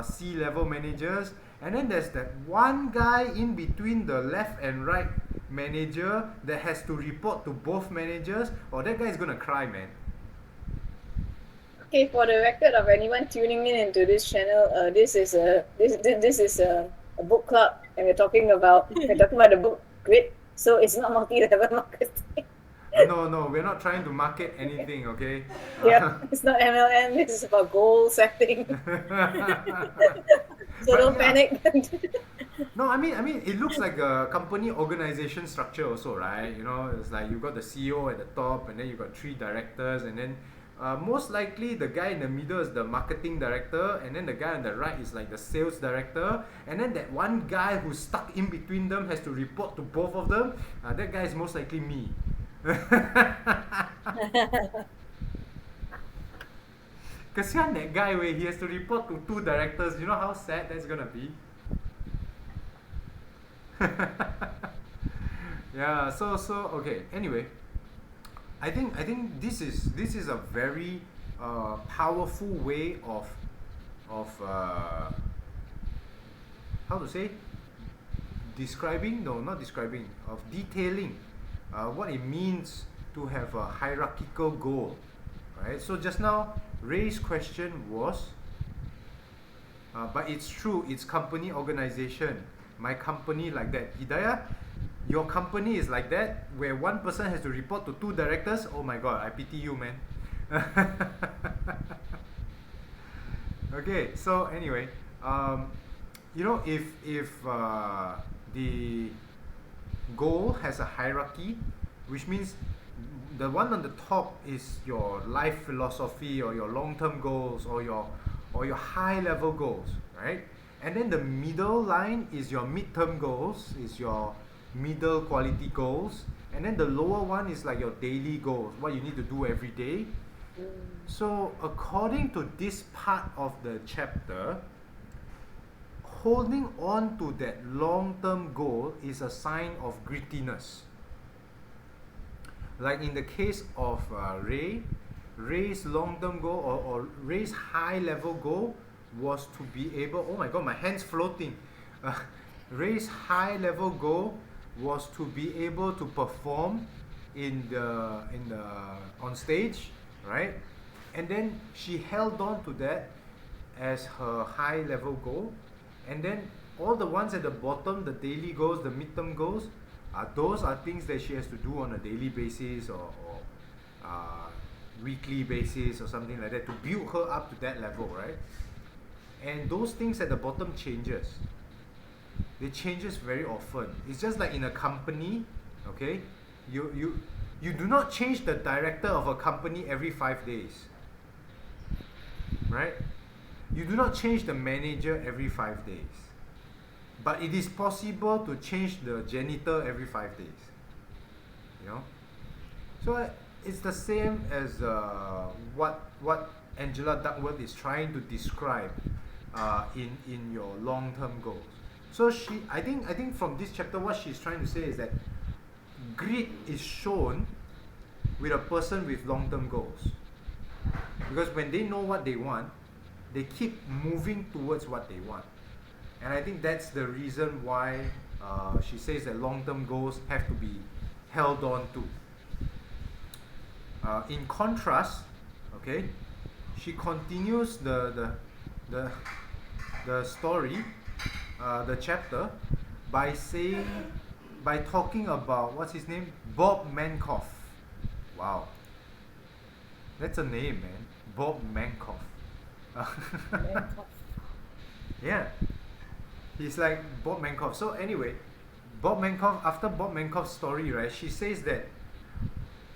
C-level managers, and then there's that one guy in between the left and right manager that has to report to both managers. Oh, that guy is gonna cry, man. Okay, for the record of anyone tuning in into this channel, this is a book club, and we're talking about the book Grit. So it's not multi-level marketing. No, we're not trying to market anything, okay? Yep, it's not MLM. This is about goal setting. So But don't yeah. panic. No, I mean, it looks like a company organization structure also, right? You know, it's like you got the CEO at the top, and then you got three directors, and then most likely the guy in the middle is the marketing director, and then the guy on the right is like the sales director, and then that one guy who's stuck in between them has to report to both of them. That guy is most likely me. Kasihan that guy where he has to report to two directors. You know how sad that's gonna be? Yeah, so okay. Anyway, I think this is a very powerful way of how to say, describing, no, not describing, of detailing what it means to have a hierarchical goal, right? So just now Ray's question was but it's true, it's company organization. My company like that. Hidayah, your company is like that, where one person has to report to two directors. Oh my god, I pity you, man. Okay, so anyway, if the goal has a hierarchy, which means the one on the top is your life philosophy or your long-term goals or your high-level goals, right? And then the middle line is your mid-term goals, is your middle quality goals, and then the lower one is like your daily goals, what you need to do every day. So according to this part of the chapter, holding on to that long-term goal is a sign of grittiness. Like in the case of Ray's long-term goal or Ray's high-level goal was to be able, oh my god, my hand's floating. Ray's high-level goal was to be able to perform on stage, right? And then she held on to that as her high-level goal, and then all the ones at the bottom, the daily goals, the midterm goals, those are things that she has to do on a daily basis or weekly basis or something like that to build her up to that level, right? And those things at the bottom changes. They changes very often. It's just like in a company, okay? You do not change the director of a company every 5 days, right? You do not change the manager every 5 days. But it is possible to change the janitor every 5 days. You know? So it's the same as what Angela Duckworth is trying to describe in your long-term goals. So I think from this chapter, what she's trying to say is that grit is shown with a person with long-term goals, because when they know what they want, they keep moving towards what they want. And I think that's the reason why she says that long-term goals have to be held on to. In contrast, okay, she continues the story, the chapter, by talking about, what's his name? Bob Mankoff. Wow, that's a name, man. Bob Mankoff. Yeah, he's like Bob Mankoff. So anyway, after Bob Mankoff's story, right, she says that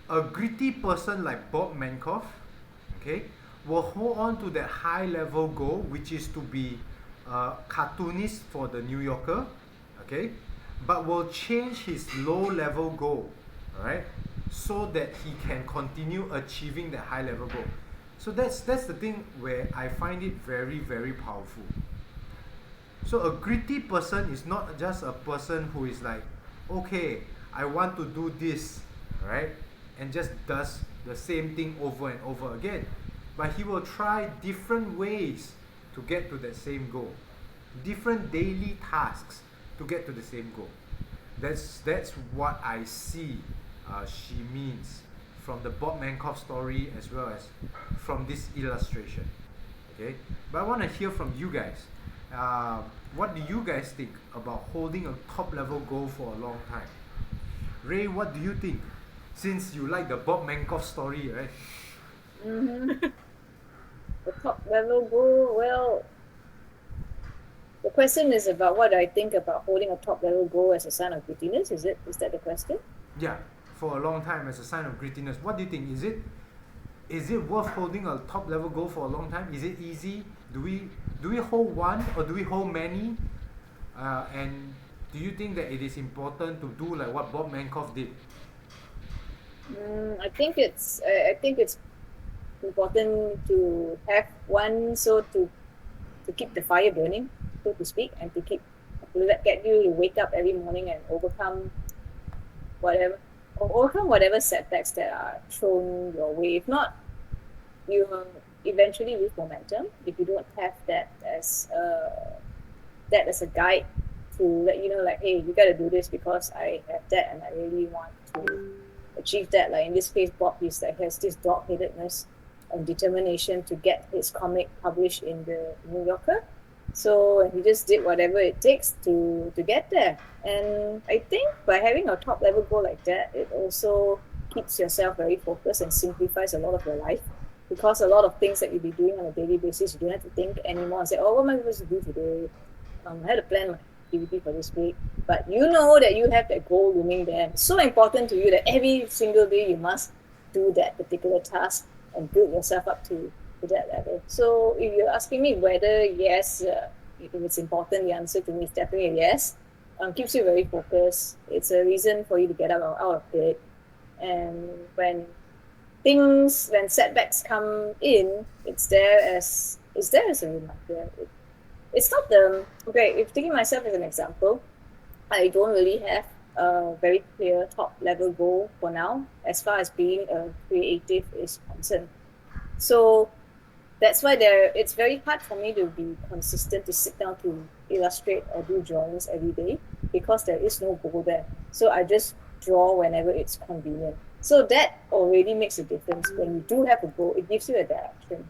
a gritty person like Bob Mankoff, okay, will hold on to that high level goal, which is to be a cartoonist for the New Yorker, okay, but will change his low level goal, alright, so that he can continue achieving that high level goal. So that's the thing where I find it very, very powerful. So a gritty person is not just a person who is like, okay, I want to do this, right? And just does the same thing over and over again. But he will try different ways to get to that same goal. Different daily tasks to get to the same goal. That's what I see she means from the Bob Mankoff story as well as from this illustration. Okay, but I want to hear from you guys. What do you guys think about holding a top level goal for a long time? Ray, what do you think? Since you like the Bob Mankoff story, right? Mm-hmm. The top level goal, well, the question is about what I think about holding a top level goal as a sign of grittiness. Is that the question? Yeah, for a long time as a sign of grittiness. What do you think? Is it worth holding a top level goal for a long time? Is it easy? Do we hold one or do we hold many? And do you think that it is important to do like what Bob Mankoff did? I think it's important to have one, so to keep the fire burning, so to speak, and to get you to wake up every morning and overcome whatever setbacks that are thrown your way. If not, you will eventually lose momentum if you don't have that as a guide to let you know, like, hey, you got to do this because I have that and I really want to achieve that. Like in this case, Bob is like has this dog-headedness and determination to get his comic published in the New Yorker. So he just did whatever it takes to get there. And I think by having a top level goal like that, it also keeps yourself very focused and simplifies a lot of your life. Because a lot of things that you'll be doing on a daily basis, you don't have to think anymore and say, oh, what am I supposed to do today? I had to plan my activity for this week. But you know that you have that goal looming there. It's so important to you that every single day you must do that particular task and build yourself up to that level. So if you're asking me whether yes, if it's important, the answer to me is definitely a yes. Keeps you very focused. It's a reason for you to get out of bed. And when setbacks come in, it's there as a reminder. It's not if taking myself as an example, I don't really have a very clear top level goal for now as far as being a creative is concerned. So that's why it's very hard for me to be consistent, to sit down to illustrate or do drawings every day, because there is no goal there. So I just draw whenever it's convenient. So that already makes a difference. When you do have a goal, it gives you a direction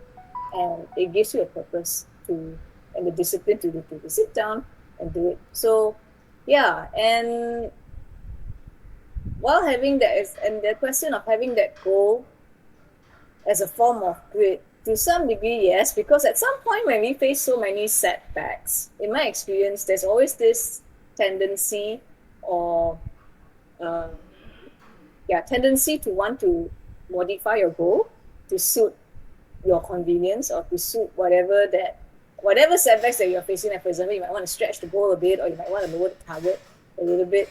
and it gives you a purpose and the discipline to sit down and do it. So yeah, and while having that and the question of having that goal as a form of grit, to some degree, yes, because at some point when we face so many setbacks, in my experience, there's always this tendency tendency to want to modify your goal to suit your convenience or to suit whatever setbacks that you're facing. Like, for example, you might want to stretch the goal a bit, or you might want to lower the target a little bit.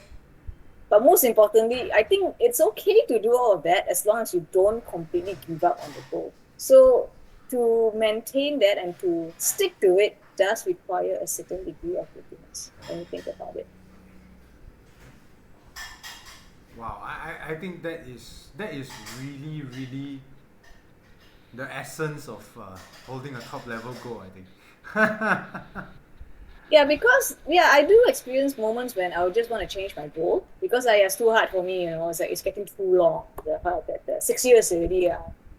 But most importantly, I think it's okay to do all of that as long as you don't completely give up on the goal. So to maintain that and to stick to it does require a certain degree of grittiness when you think about it. Wow, I think that is really, really the essence of holding a top level goal, I think. Yeah, because I do experience moments when I would just want to change my goal because it's too hard for me, it's like it's getting too long. The 6 years already,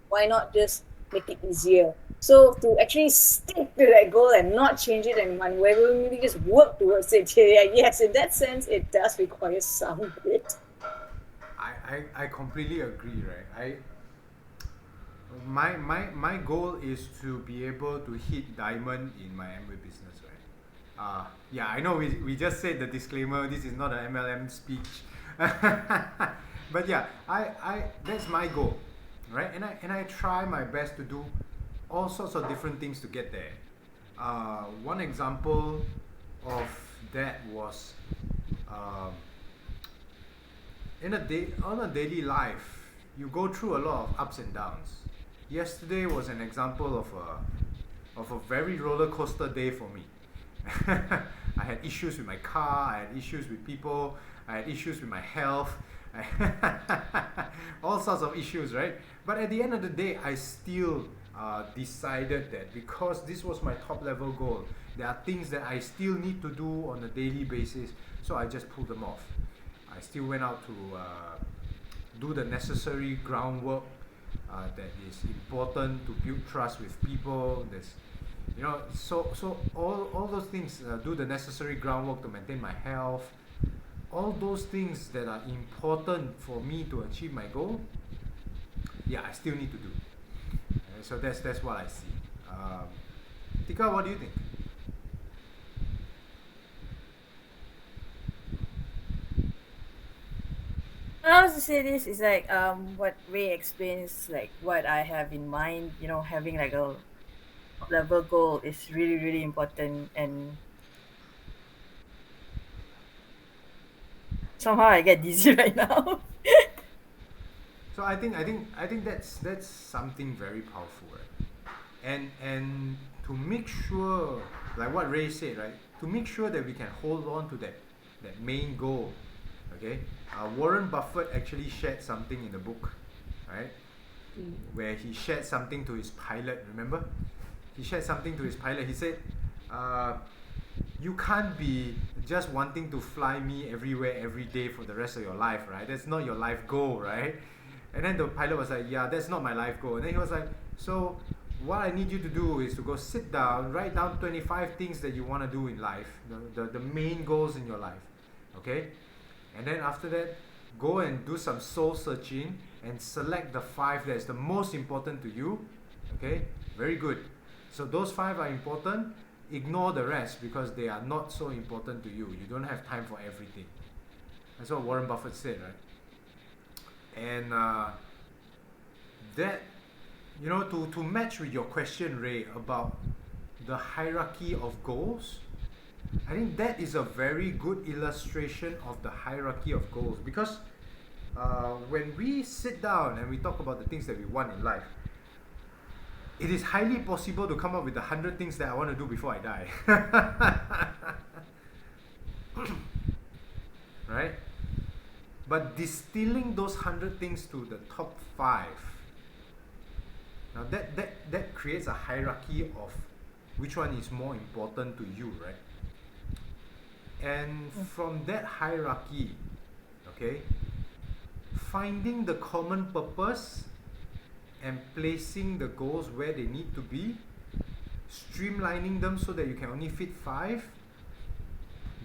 why not just make it easier? So to actually stick to that goal and not change it and unwaveringly just work towards it, yes, in that sense, it does require some grit. I completely agree, right? My goal is to be able to hit diamond in my Amway business, right? I know we just said the disclaimer, this is not an MLM speech. But yeah, I that's my goal, right? And I try my best to do all sorts of different things to get there. One example of that was on a daily life, you go through a lot of ups and downs. Yesterday was an example of a very roller coaster day for me. I had issues with my car, I had issues with people, I had issues with my health, all sorts of issues, right? But at the end of the day, I still decided that because this was my top level goal, there are things that I still need to do on a daily basis, so I just pulled them off. I still went out to do the necessary groundwork that is important to build trust with people. There's, so all those things, do the necessary groundwork to maintain my health, all those things that are important for me to achieve my goal. Yeah, I still need to do. So that's what I see. Tika, what do you think? I was to say this is like what Ray explains, like what I have in mind. Having like a level goal is really really important, and somehow I get dizzy right now. So I think that's something very powerful, right? And to make sure, like what Ray said, right? To make sure that we can hold on to that main goal, okay? Warren Buffett actually shared something in the book, right? Where he shared something to his pilot. Remember, he shared something to his pilot. He said, "You can't be just wanting to fly me everywhere every day for the rest of your life, right? That's not your life goal, right?" And then the pilot was like, "Yeah, that's not my life goal." And then he was like, "So what I need you to do is to go sit down, write down 25 things that you want to do in life, the main goals in your life, okay? And then after that, go and do some soul searching and select the 5 that's the most important to you, okay? Very good. So those 5 are important. Ignore the rest because they are not so important to you. You don't have time for everything." That's what Warren Buffett said, right? And that, to match with your question, Ray, about the hierarchy of goals, I think that is a very good illustration of the hierarchy of goals. Because when we sit down and we talk about the things that we want in life, it is highly possible to come up with 100 things that I want to do before I die. Right? But distilling those 100 things to the top 5, now that creates a hierarchy of which one is more important to you, right? And from that hierarchy, okay, finding the common purpose and placing the goals where they need to be, streamlining them so that you can only fit 5,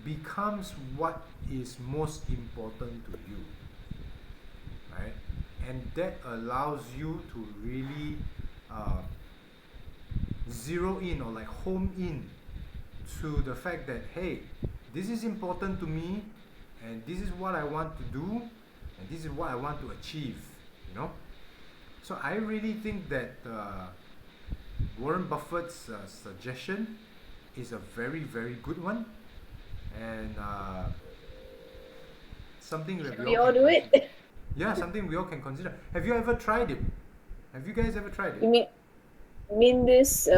becomes what is most important to you, right? And that allows you to really zero in, or like home in to the fact that, hey, this is important to me, and this is what I want to do, and this is what I want to achieve, So I really think that Warren Buffett's suggestion is a very, very good one, and something that We all do it. Yeah, something we all can consider. Have you ever tried it? Have you guys ever tried You it? mean this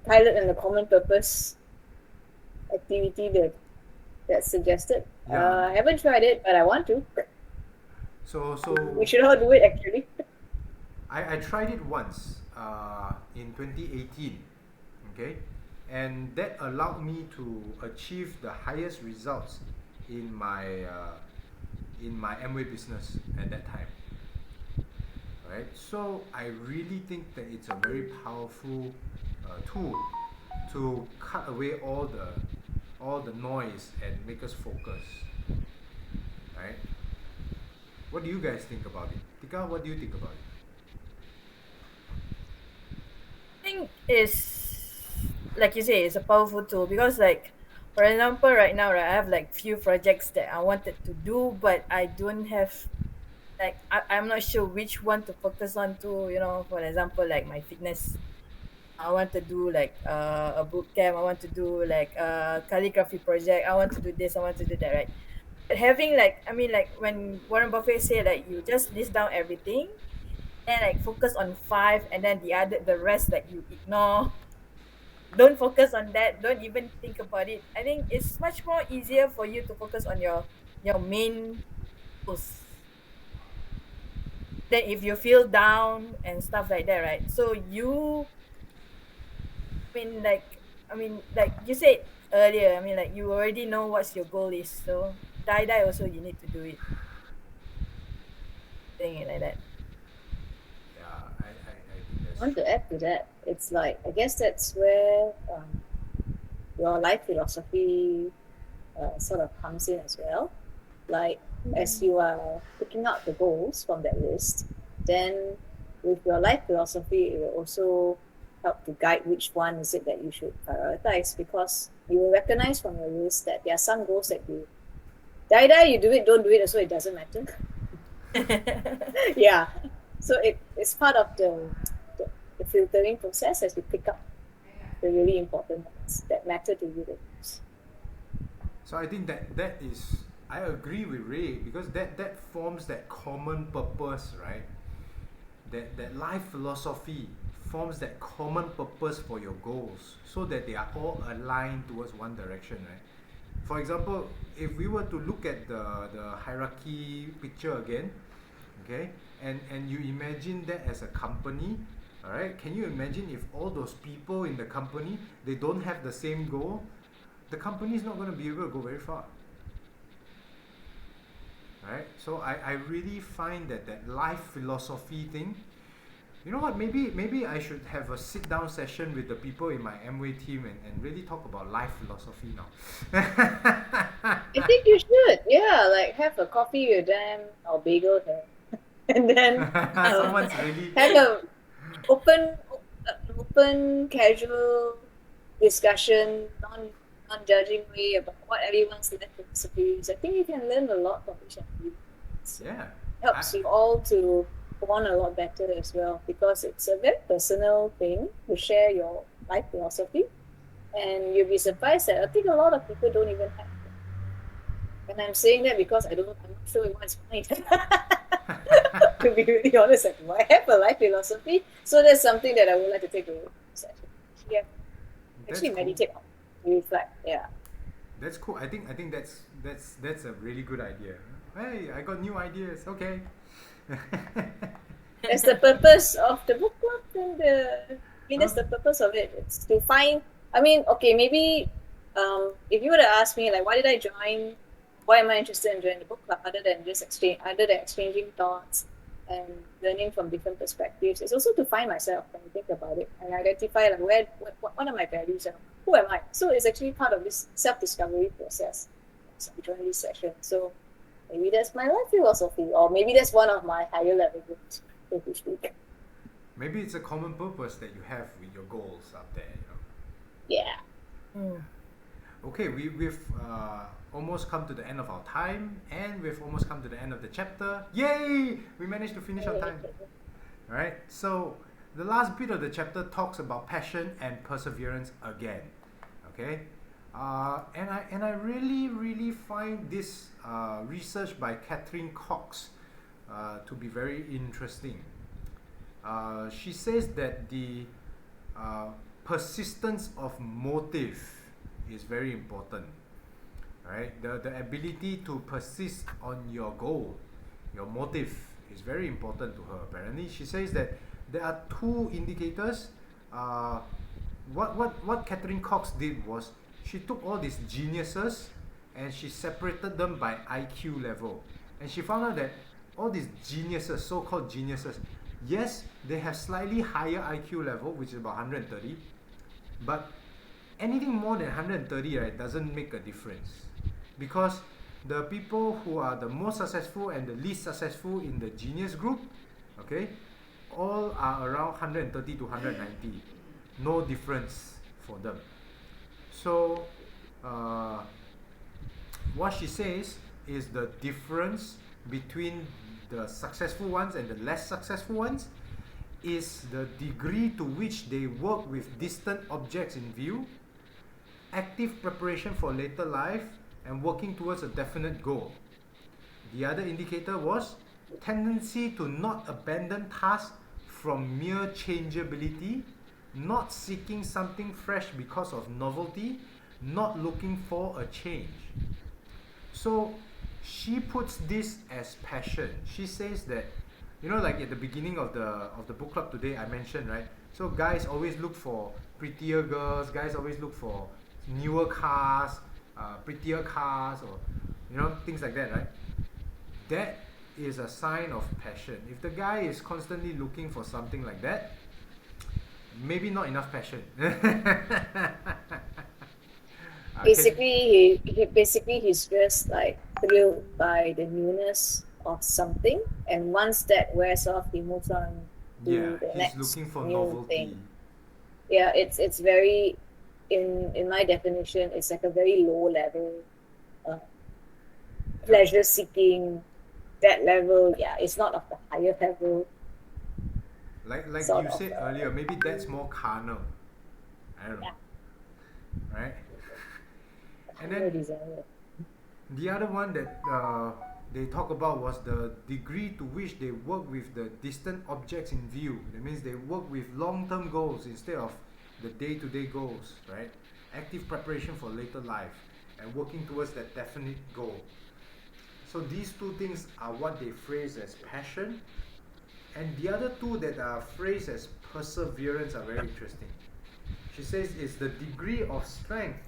pilot and the common purpose activity that's suggested? Yeah. I haven't tried it, but I want to. So We should all do it actually. I tried it once in 2018, okay, and that allowed me to achieve the highest results in my Amway business at that time. Right, so I really think that it's a very powerful tool to cut away all the noise and make us focus. Right? What do you guys think about it? Tika, what do you think about it? I think it's like you say, it's a powerful tool because, like, for example, right now, right, I have like few projects that I wanted to do, but I don't have like I'm not sure which one to focus on to. For example, like my fitness. I want to do like a boot camp. I want to do like a calligraphy project. I want to do this. I want to do that. Right. But having like, I mean, like when Warren Buffett said, like you just list down everything and like focus on 5, and then the rest like you ignore. don't focus on that. Don't even think about it. I think it's much more easier for you to focus on your main goals. Then if you feel down and stuff like that, right? So like you said earlier, I mean, like you already know what's your goal is. So die also you need to do it. Saying it like that. Yeah, I think I that's want true. to add to that. It's like I guess that's where your life philosophy sort of comes in as well. Like as you are picking out the goals from that list, then with your life philosophy, it will also help to guide which one is it that you should prioritize because you will recognize from your list that there are some goals that you die you do it, don't do it, so it doesn't matter. Yeah. So it's part of the filtering process as you pick up the really important ones that matter to you the most. So I think that is, I agree with Ray, because that forms that common purpose, right? That life philosophy forms that common purpose for your goals, so that they are all aligned towards one direction, right? For example, if we were to look at the hierarchy picture again, okay, and you imagine that as a company, all right, can you imagine if all those people in the company, they don't have the same goal, the company is not going to be able to go very far, right? So I really find that life philosophy thing, you know what, maybe I should have a sit down session with the people in my Amway team and really talk about life philosophy now. I think you should, yeah, like have a coffee with them or bagel them, and then Someone's really, have a open, open, casual discussion, non-judging way about what everyone's life philosophy is. I think you can learn a lot from each other. It yeah. I, helps you all to bond a lot better as well because it's a very personal thing to share your life philosophy, and you'll be surprised that I think a lot of people don't even have. And I'm saying that because I'm not sure what's mine. To be really honest, I have a life philosophy, so that's something that I would like to take a session. Yeah, that's actually cool. meditate on, reflect. Yeah, That's cool. I think that's a really good idea. Hey, I got new ideas. Okay. that's the purpose of the book club. And I mean, that's Okay. the purpose of it. It's to find. I mean, okay, maybe if you were to ask me like, why did I join? Why am I interested in joining the book club other than exchanging thoughts and learning from different perspectives? It's also to find myself when you think about it and identify like what are my values and who am I. So it's actually part of this self-discovery process. So I joined this session. So maybe that's my life philosophy, or maybe that's one of my higher level goals, so to speak. Maybe it's a common purpose that you have with your goals up there. Yeah. Mm. Okay, we've almost come to the end of our time, and we've almost come to the end of the chapter. Yay! We managed to finish on time. All right. So the last bit of the chapter talks about passion and perseverance again. Okay. And I really find this research by Catherine Cox to be very interesting. She says that the persistence of motive is very important. Right? The ability to persist on your goal, your motive, is very important to her. Apparently, she says that there are two indicators. What Catherine Cox did was she took all these geniuses and she separated them by IQ level, and she found out that all these geniuses, so-called geniuses, yes, they have slightly higher IQ level, which is about 130, but anything more than 130, right, doesn't make a difference, because the people who are the most successful and the least successful in the genius group, okay, all are around 130 to 190, no difference for them. So what she says is the difference between the successful ones and the less successful ones is the degree to which they work with distant objects in view, active preparation for later life, and working towards a definite goal. The other indicator was tendency to not abandon tasks from mere changeability, not seeking something fresh because of novelty, not looking for a change. So she puts this as passion. She says that, like at the beginning of the book club today, I mentioned, right? So guys always look for prettier girls. Guys always look for newer cars, prettier cars, or things like that, right? That is a sign of passion. If the guy is constantly looking for something like that, maybe not enough passion. Basically he's just like thrilled by the newness of something, and once that wears off, he moves on Yeah, to the he's next looking for new novelty. thing. Yeah, it's very, in my definition, it's like a very low level pleasure seeking. That level, yeah, it's not of the higher level. Like Sort you of, said earlier, maybe that's more carnal. I don't know. Right? And higher then desire. the other one that they talk about was the degree to which they work with the distant objects in view. That means they work with long-term goals instead of the day-to-day goals, right? Active preparation for later life and working towards that definite goal. So these two things are what they phrase as passion, and the other two that are phrased as perseverance are very interesting. She says it's the degree of strength,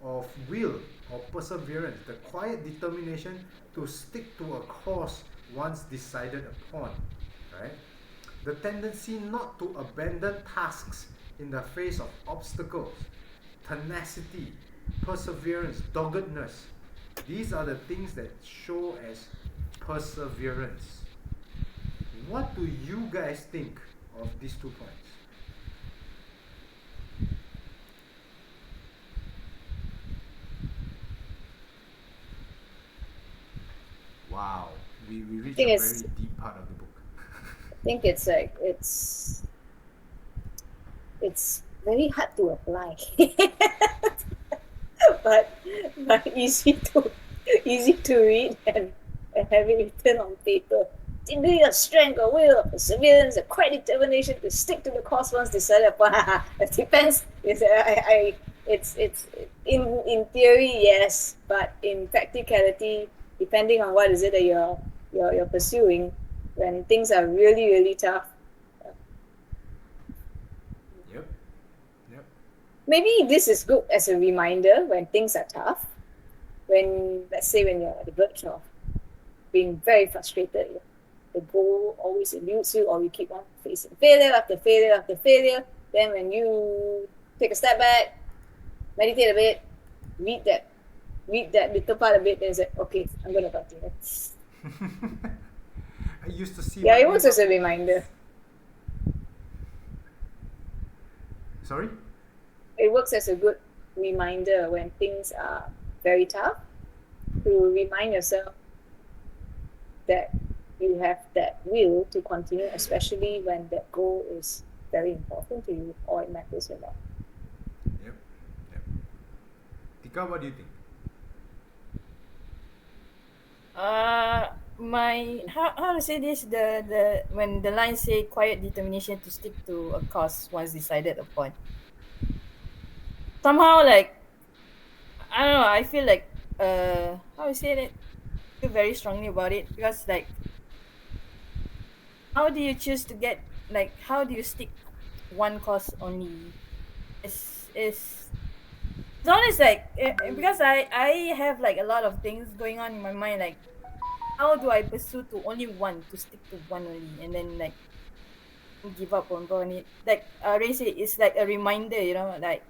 of will, or perseverance, the quiet determination to stick to a course once decided upon, right? The tendency not to abandon tasks in the face of obstacles, tenacity, perseverance, doggedness. These are the things that show as perseverance. What do you guys think of these 2 points? Wow, we reached a very deep part of the book. I think it's like it's very hard to apply. but easy to read and have it written on paper. Degree of strength or will or perseverance, a quiet determination to stick to the course once decided upon. It depends. It's in theory, yes, but in practicality, depending on what is it that you're pursuing, when things are really, really tough. Yep. Maybe this is good as a reminder when things are tough. When, let's say, when you're at the verge of being very frustrated, the goal always eludes you, or you keep on facing failure after failure after failure. Then when you take a step back, meditate a bit, read that little part of it, then it's like, okay, I'm gonna continue. I used to see. Yeah, it works as a reminder. Sorry? It works as a good reminder when things are very tough, to remind yourself that you have that will to continue, especially when that goal is very important to you or it matters a lot. Yep. Tika, what do you think? How to say this, the when the lines say quiet determination to stick to a cause once decided upon, somehow, like, I don't know, I feel like how to say it, I feel very strongly about it, because like, how do you choose to get, like, how do you stick one cause only? It's always like, because I have like a lot of things going on in my mind, like, how do I pursue to only one, to stick to one only, and then like give up on it? Like Ray said, it's like a reminder, like,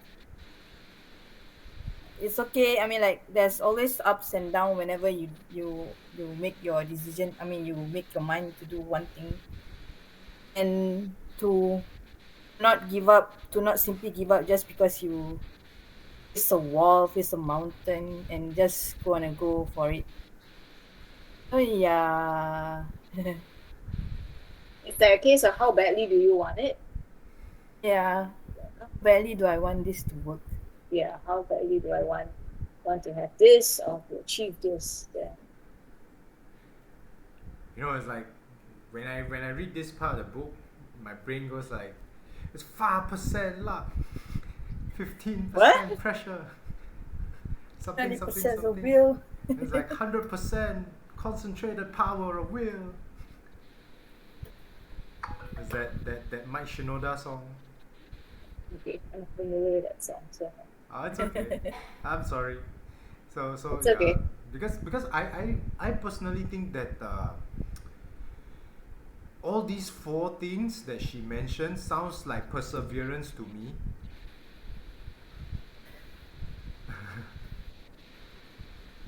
it's okay. I mean, like, there's always ups and down whenever you make your decision. I mean, you make your mind to do one thing, and to not give up, to not simply give up just because you face a wall, face a mountain, and just go for it. Oh yeah. It's like a case of how badly do you want it? Yeah. How badly do I want this to work? Yeah, how badly do I want to have this or to achieve this? Yeah. It's like when I read this part of the book, my brain goes like, It's 5% luck, 15% What? pressure, something, 90% of will. It's like 100% concentrated power of will. Is that Mike Shinoda song? Okay, I'm familiar with that song, so Oh, it's okay. I'm sorry. So it's okay. because I personally think that all these four things that she mentioned sounds like perseverance to me.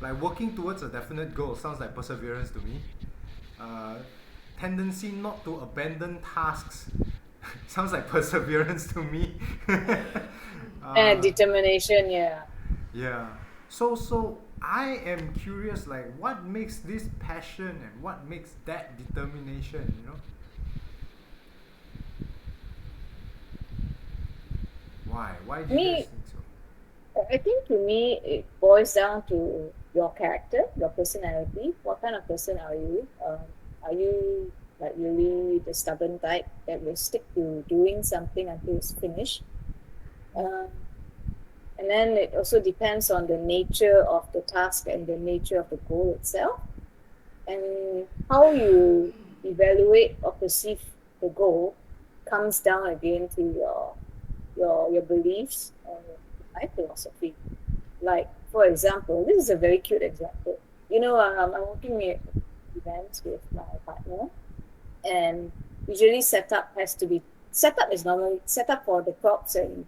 Like working towards a definite goal sounds like perseverance to me. Uh, Tendency not to abandon tasks sounds like perseverance to me. And determination, yeah. Yeah. So I am curious, like, what makes this passion and what makes that determination, you know? Why do you guys Me, think so? I think to me it boils down to your character, your personality. What kind of person are you? Are you like really the stubborn type that will stick to doing something until it's finished? Um, and then it also depends on the nature of the task and the nature of the goal itself, and how you evaluate or perceive the goal comes down again to your beliefs and my philosophy. Like, for example, this is a very cute example. I'm working at events with my partner, and usually setup is normally setup for the props and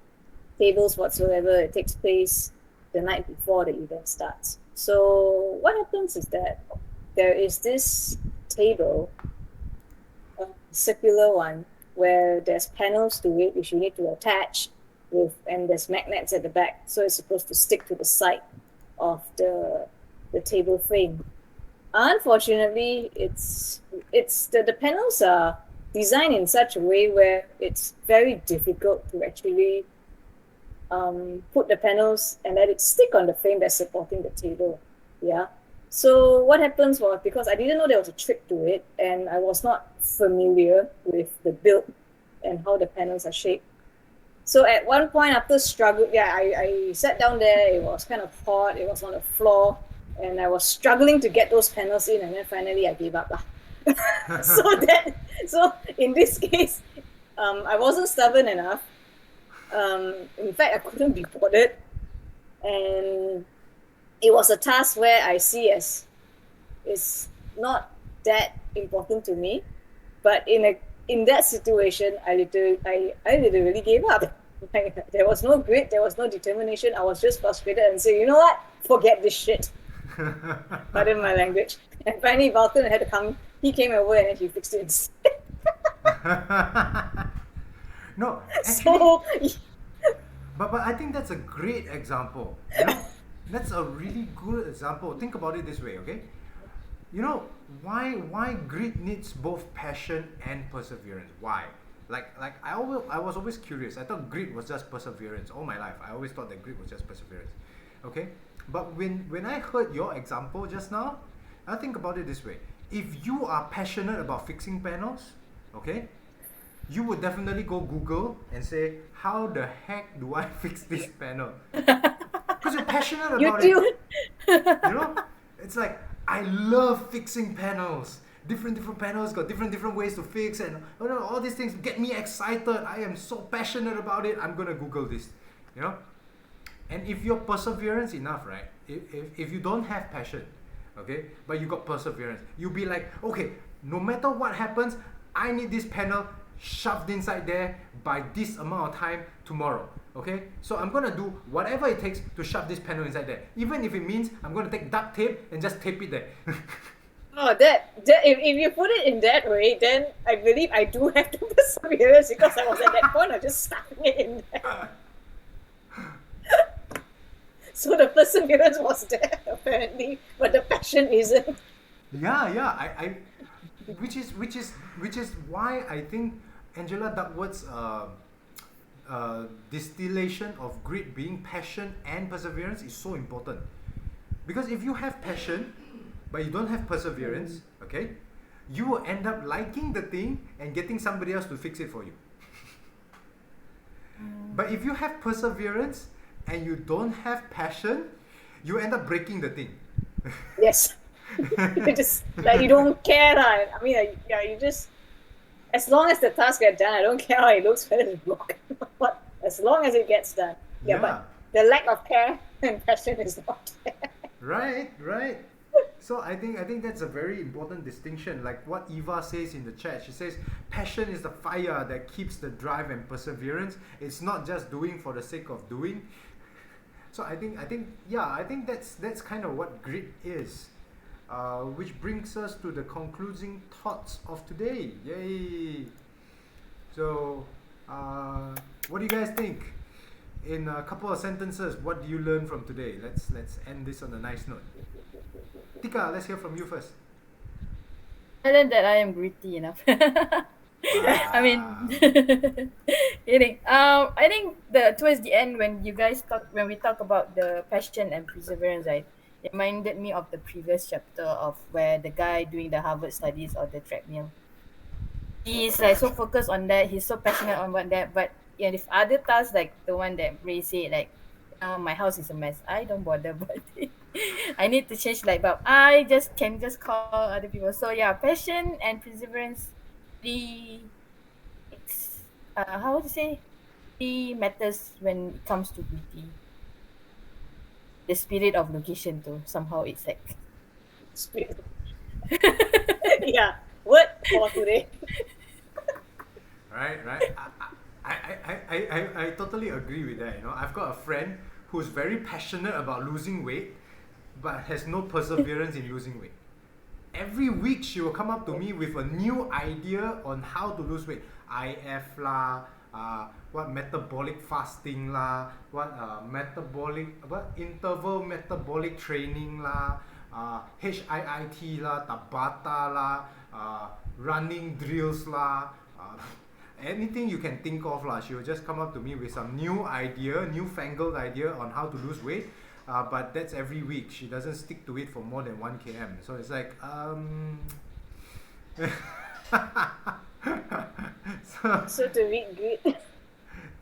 tables whatsoever. It takes place the night before the event starts. So what happens is that there is this table, a circular one, where there's panels to it which you need to attach with, and there's magnets at the back, so it's supposed to stick to the side of the table frame. Unfortunately, it's the panels are designed in such a way where it's very difficult to actually put the panels and let it stick on the frame that's supporting the table. Yeah. So what happens was, because I didn't know there was a trick to it, and I was not familiar with the build and how the panels are shaped. So at one point, after struggle, yeah, I sat down there. It was kind of hot. It was on the floor, and I was struggling to get those panels in. And then finally, I gave up. So in this case, I wasn't stubborn enough. In fact, I couldn't be bothered, and it was a task where I see as it's not that important to me. But in that situation, I literally gave up. Like, there was no grit, there was no determination. I was just frustrated and say, you know what? Forget this shit. Pardon my language. And finally, Balkan had to come. He came over and he fixed it instead. No, actually, So but I think that's a great example. You know, that's a really good example. Think about it this way, okay? You know, why grit needs both passion and perseverance? Why? Like I was always curious. I thought grit was just perseverance all my life. I always thought that grit was just perseverance. Okay? But when I heard your example just now, I think about it this way. If you are passionate about fixing panels, okay, you would definitely go Google and say, how the heck do I fix this panel? Because you're passionate about it. YouTube. You know? It's like, I love fixing panels. Different panels got different ways to fix, and all these things get me excited. I am so passionate about it. I'm gonna Google this, you know. And if you're perseverance enough, right? If you don't have passion, okay, but you got perseverance, you'll be like, okay, no matter what happens, I need this panel shoved inside there by this amount of time tomorrow. Okay, so I'm gonna do whatever it takes to shove this panel inside there, even if it means I'm gonna take duct tape and just tape it there. Oh, that if you put it in that way, then I believe I do have to perseverance, because I was at that point of just stuffing it in there. So the perseverance was there apparently, but the passion isn't. Yeah, I which is why I think Angela Duckworth's distillation of grit being passion and perseverance is so important. Because if you have passion but you don't have perseverance, okay, you will end up liking the thing and getting somebody else to fix it for you. But if you have perseverance and you don't have passion, you end up breaking the thing. Yes. You just like you don't care. I mean, yeah, you just as long as the task gets done, I don't care how it looks, whether it's broken, but as long as it gets done. Yeah, but the lack of care and passion is not there. Right. So I think that's a very important distinction. Like what Eva says in the chat, she says passion is the fire that keeps the drive and perseverance. It's not just doing for the sake of doing. So I think that's kind of what grit is. Which brings us to the concluding thoughts of today. Yay! So, what do you guys think? In a couple of sentences, what do you learn from today? Let's end this on a nice note. Tika, let's hear from you first. I learned that I am gritty enough. I mean, kidding. I think towards the end when we talk about the passion and perseverance, right? It reminded me of the previous chapter of where the guy doing the Harvard studies or the treadmill. He's like so focused on that. He's so passionate on what that. But yeah, if other tasks like the one that Ray said, like, my house is a mess. I don't bother about it. I need to change light bulb. I can just call other people. So yeah, passion and perseverance, how to say, matters when it comes to beauty. The spirit of location too. Somehow it's like Spirit. Yeah. What for today? Right. I totally agree with that. I've got a friend who's very passionate about losing weight, but has no perseverance in losing weight. Every week she will come up to me with a new idea on how to lose weight. IF lah, what metabolic fasting lah, what interval metabolic training lah, HIIT lah, Tabata lah, running drills lah, anything you can think of lah. She will just come up to me with some newfangled idea on how to lose weight. But that's every week. She doesn't stick to it for more than 1 km. So it's like, So to read grit.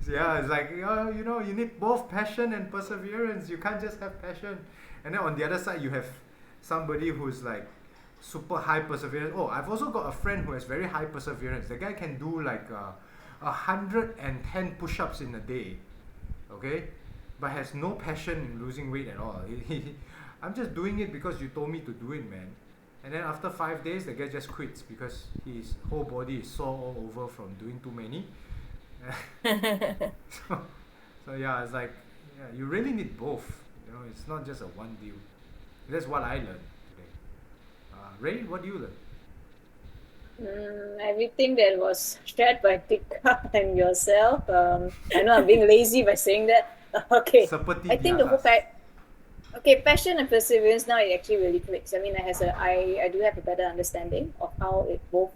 Yeah, it's like, you need both passion and perseverance. You can't just have passion. And then on the other side, you have somebody who's like super high perseverance. Oh, I've also got a friend who has very high perseverance. The guy can do like 110 push-ups in a day. Okay? But has no passion in losing weight at all. I'm just doing it because you told me to do it, man. And then after 5 days, the guy just quits because his whole body is sore all over from doing too many. so yeah, it's like, yeah, you really need both. It's not just a one deal. That's what I learned today. Ray, what do you learn? Everything that was shared by Tika and yourself. I know I'm being lazy by saying that. Okay, I think the whole passion and perseverance, now it actually really clicks. I mean, I do have a better understanding of how it both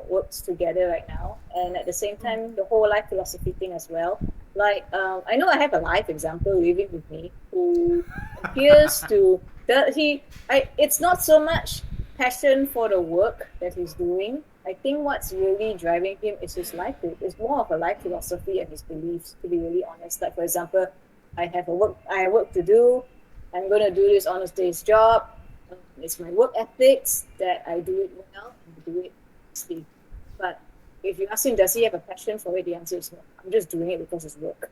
works together right now, and at the same time the whole life philosophy thing as well. Like I know I have a life example living with me who appears to it's not so much passion for the work that he's doing. I think what's really driving him is his life. It's more of a life philosophy and his beliefs, to be really honest. Like, for example, I have work to do. I'm going to do this honest day's job. It's my work ethics that I do it well and do it honestly. But if you ask him, does he have a passion for it? The answer is no. I'm just doing it because it's work.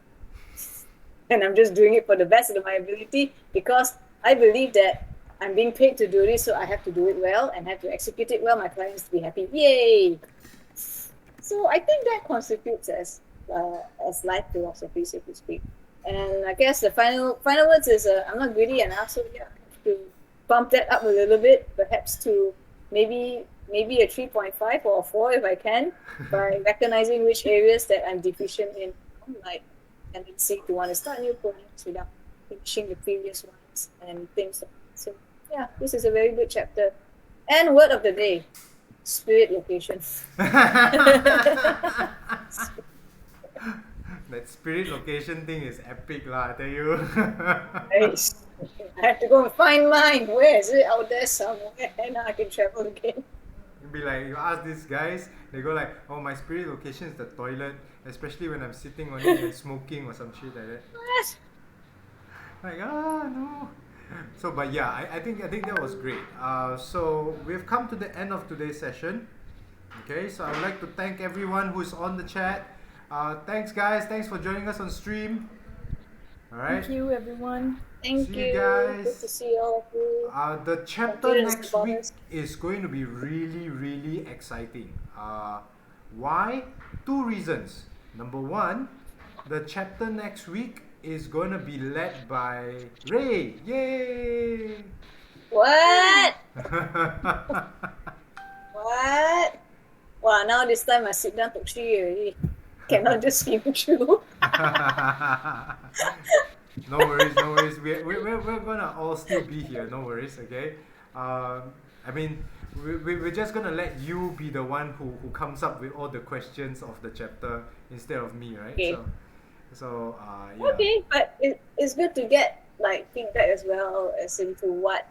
And I'm just doing it for the best of my ability because I believe that I'm being paid to do this, so I have to do it well and have to execute it well. My clients to be happy. Yay! So I think that constitutes as life philosophy, so to speak. And I guess the final words is I'm not greedy enough, so yeah, I have to bump that up a little bit, perhaps to maybe a 3.5 or a 4 if I can, by recognizing which areas that I'm deficient in, like tendency to want to start new projects without finishing the previous ones and things like that. So yeah, this is a very good chapter. And word of the day, spirit location. That spirit location thing is epic lah, I tell you. Nice. I have to go and find mine. Where is it? Out there somewhere. And now I can travel again. be like, you ask these guys, they go like, oh, my spirit location is the toilet, especially when I'm sitting on it and smoking or some shit like that. What? Like, no. So, but yeah, I think that was great. So we've come to the end of today's session. Okay, so I would like to thank everyone who's on the chat. Thanks, guys. Thanks for joining us on stream. All right. Thank you, everyone. Thank See you you. guys. Good to see all of you. The chapter Computers next about week us. is going to be really, really exciting. Why? Two reasons. Number one, the chapter next week is going to be led by Ray. Yay! What? What? Wow, now this time I sit down to 3 already. Cannot just skim through. No worries, no worries. We're gonna all still be here. No worries, okay? I mean, we're just gonna let you be the one who comes up with all the questions of the chapter instead of me, right? Okay. So yeah. Okay, but it's good to get like feedback as well as into what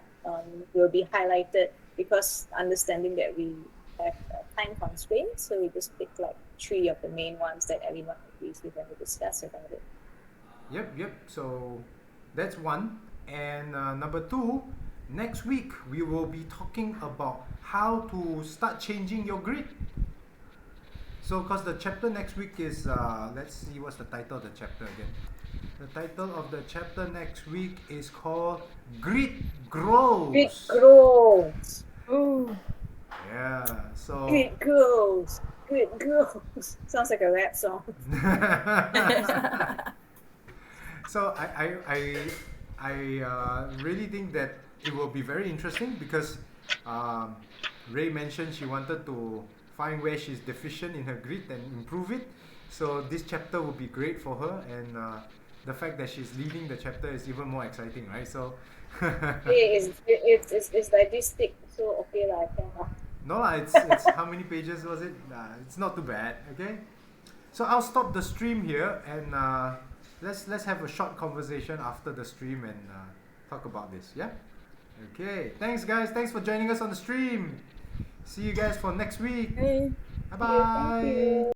will be highlighted, because understanding that we have time constraints, so we just pick like 3 of the main ones that everyone agrees with and we discuss about it. Yep. So that's one. And number 2, next week we will be talking about how to start changing your grid. So, because the chapter next week is, let's see what's the title of the chapter again. The title of the chapter next week is called Grid Grows. Grid grows. Ooh. Yeah, so. Grid grows. Grid grows. Sounds like a rap song. So I really think that it will be very interesting because Ray mentioned she wanted to find where she's deficient in her grid and improve it. So this chapter will be great for her, and the fact that she's leading the chapter is even more exciting, right? So It's like this thick, so okay lah, I can lah. no lah, it's how many pages was it? It's not too bad. Okay, so I'll stop the stream here and let's have a short conversation after the stream and talk about this. Yeah. Okay. Thanks, guys. Thanks for joining us on the stream. See you guys for next week. Hey. Bye bye. Thank you.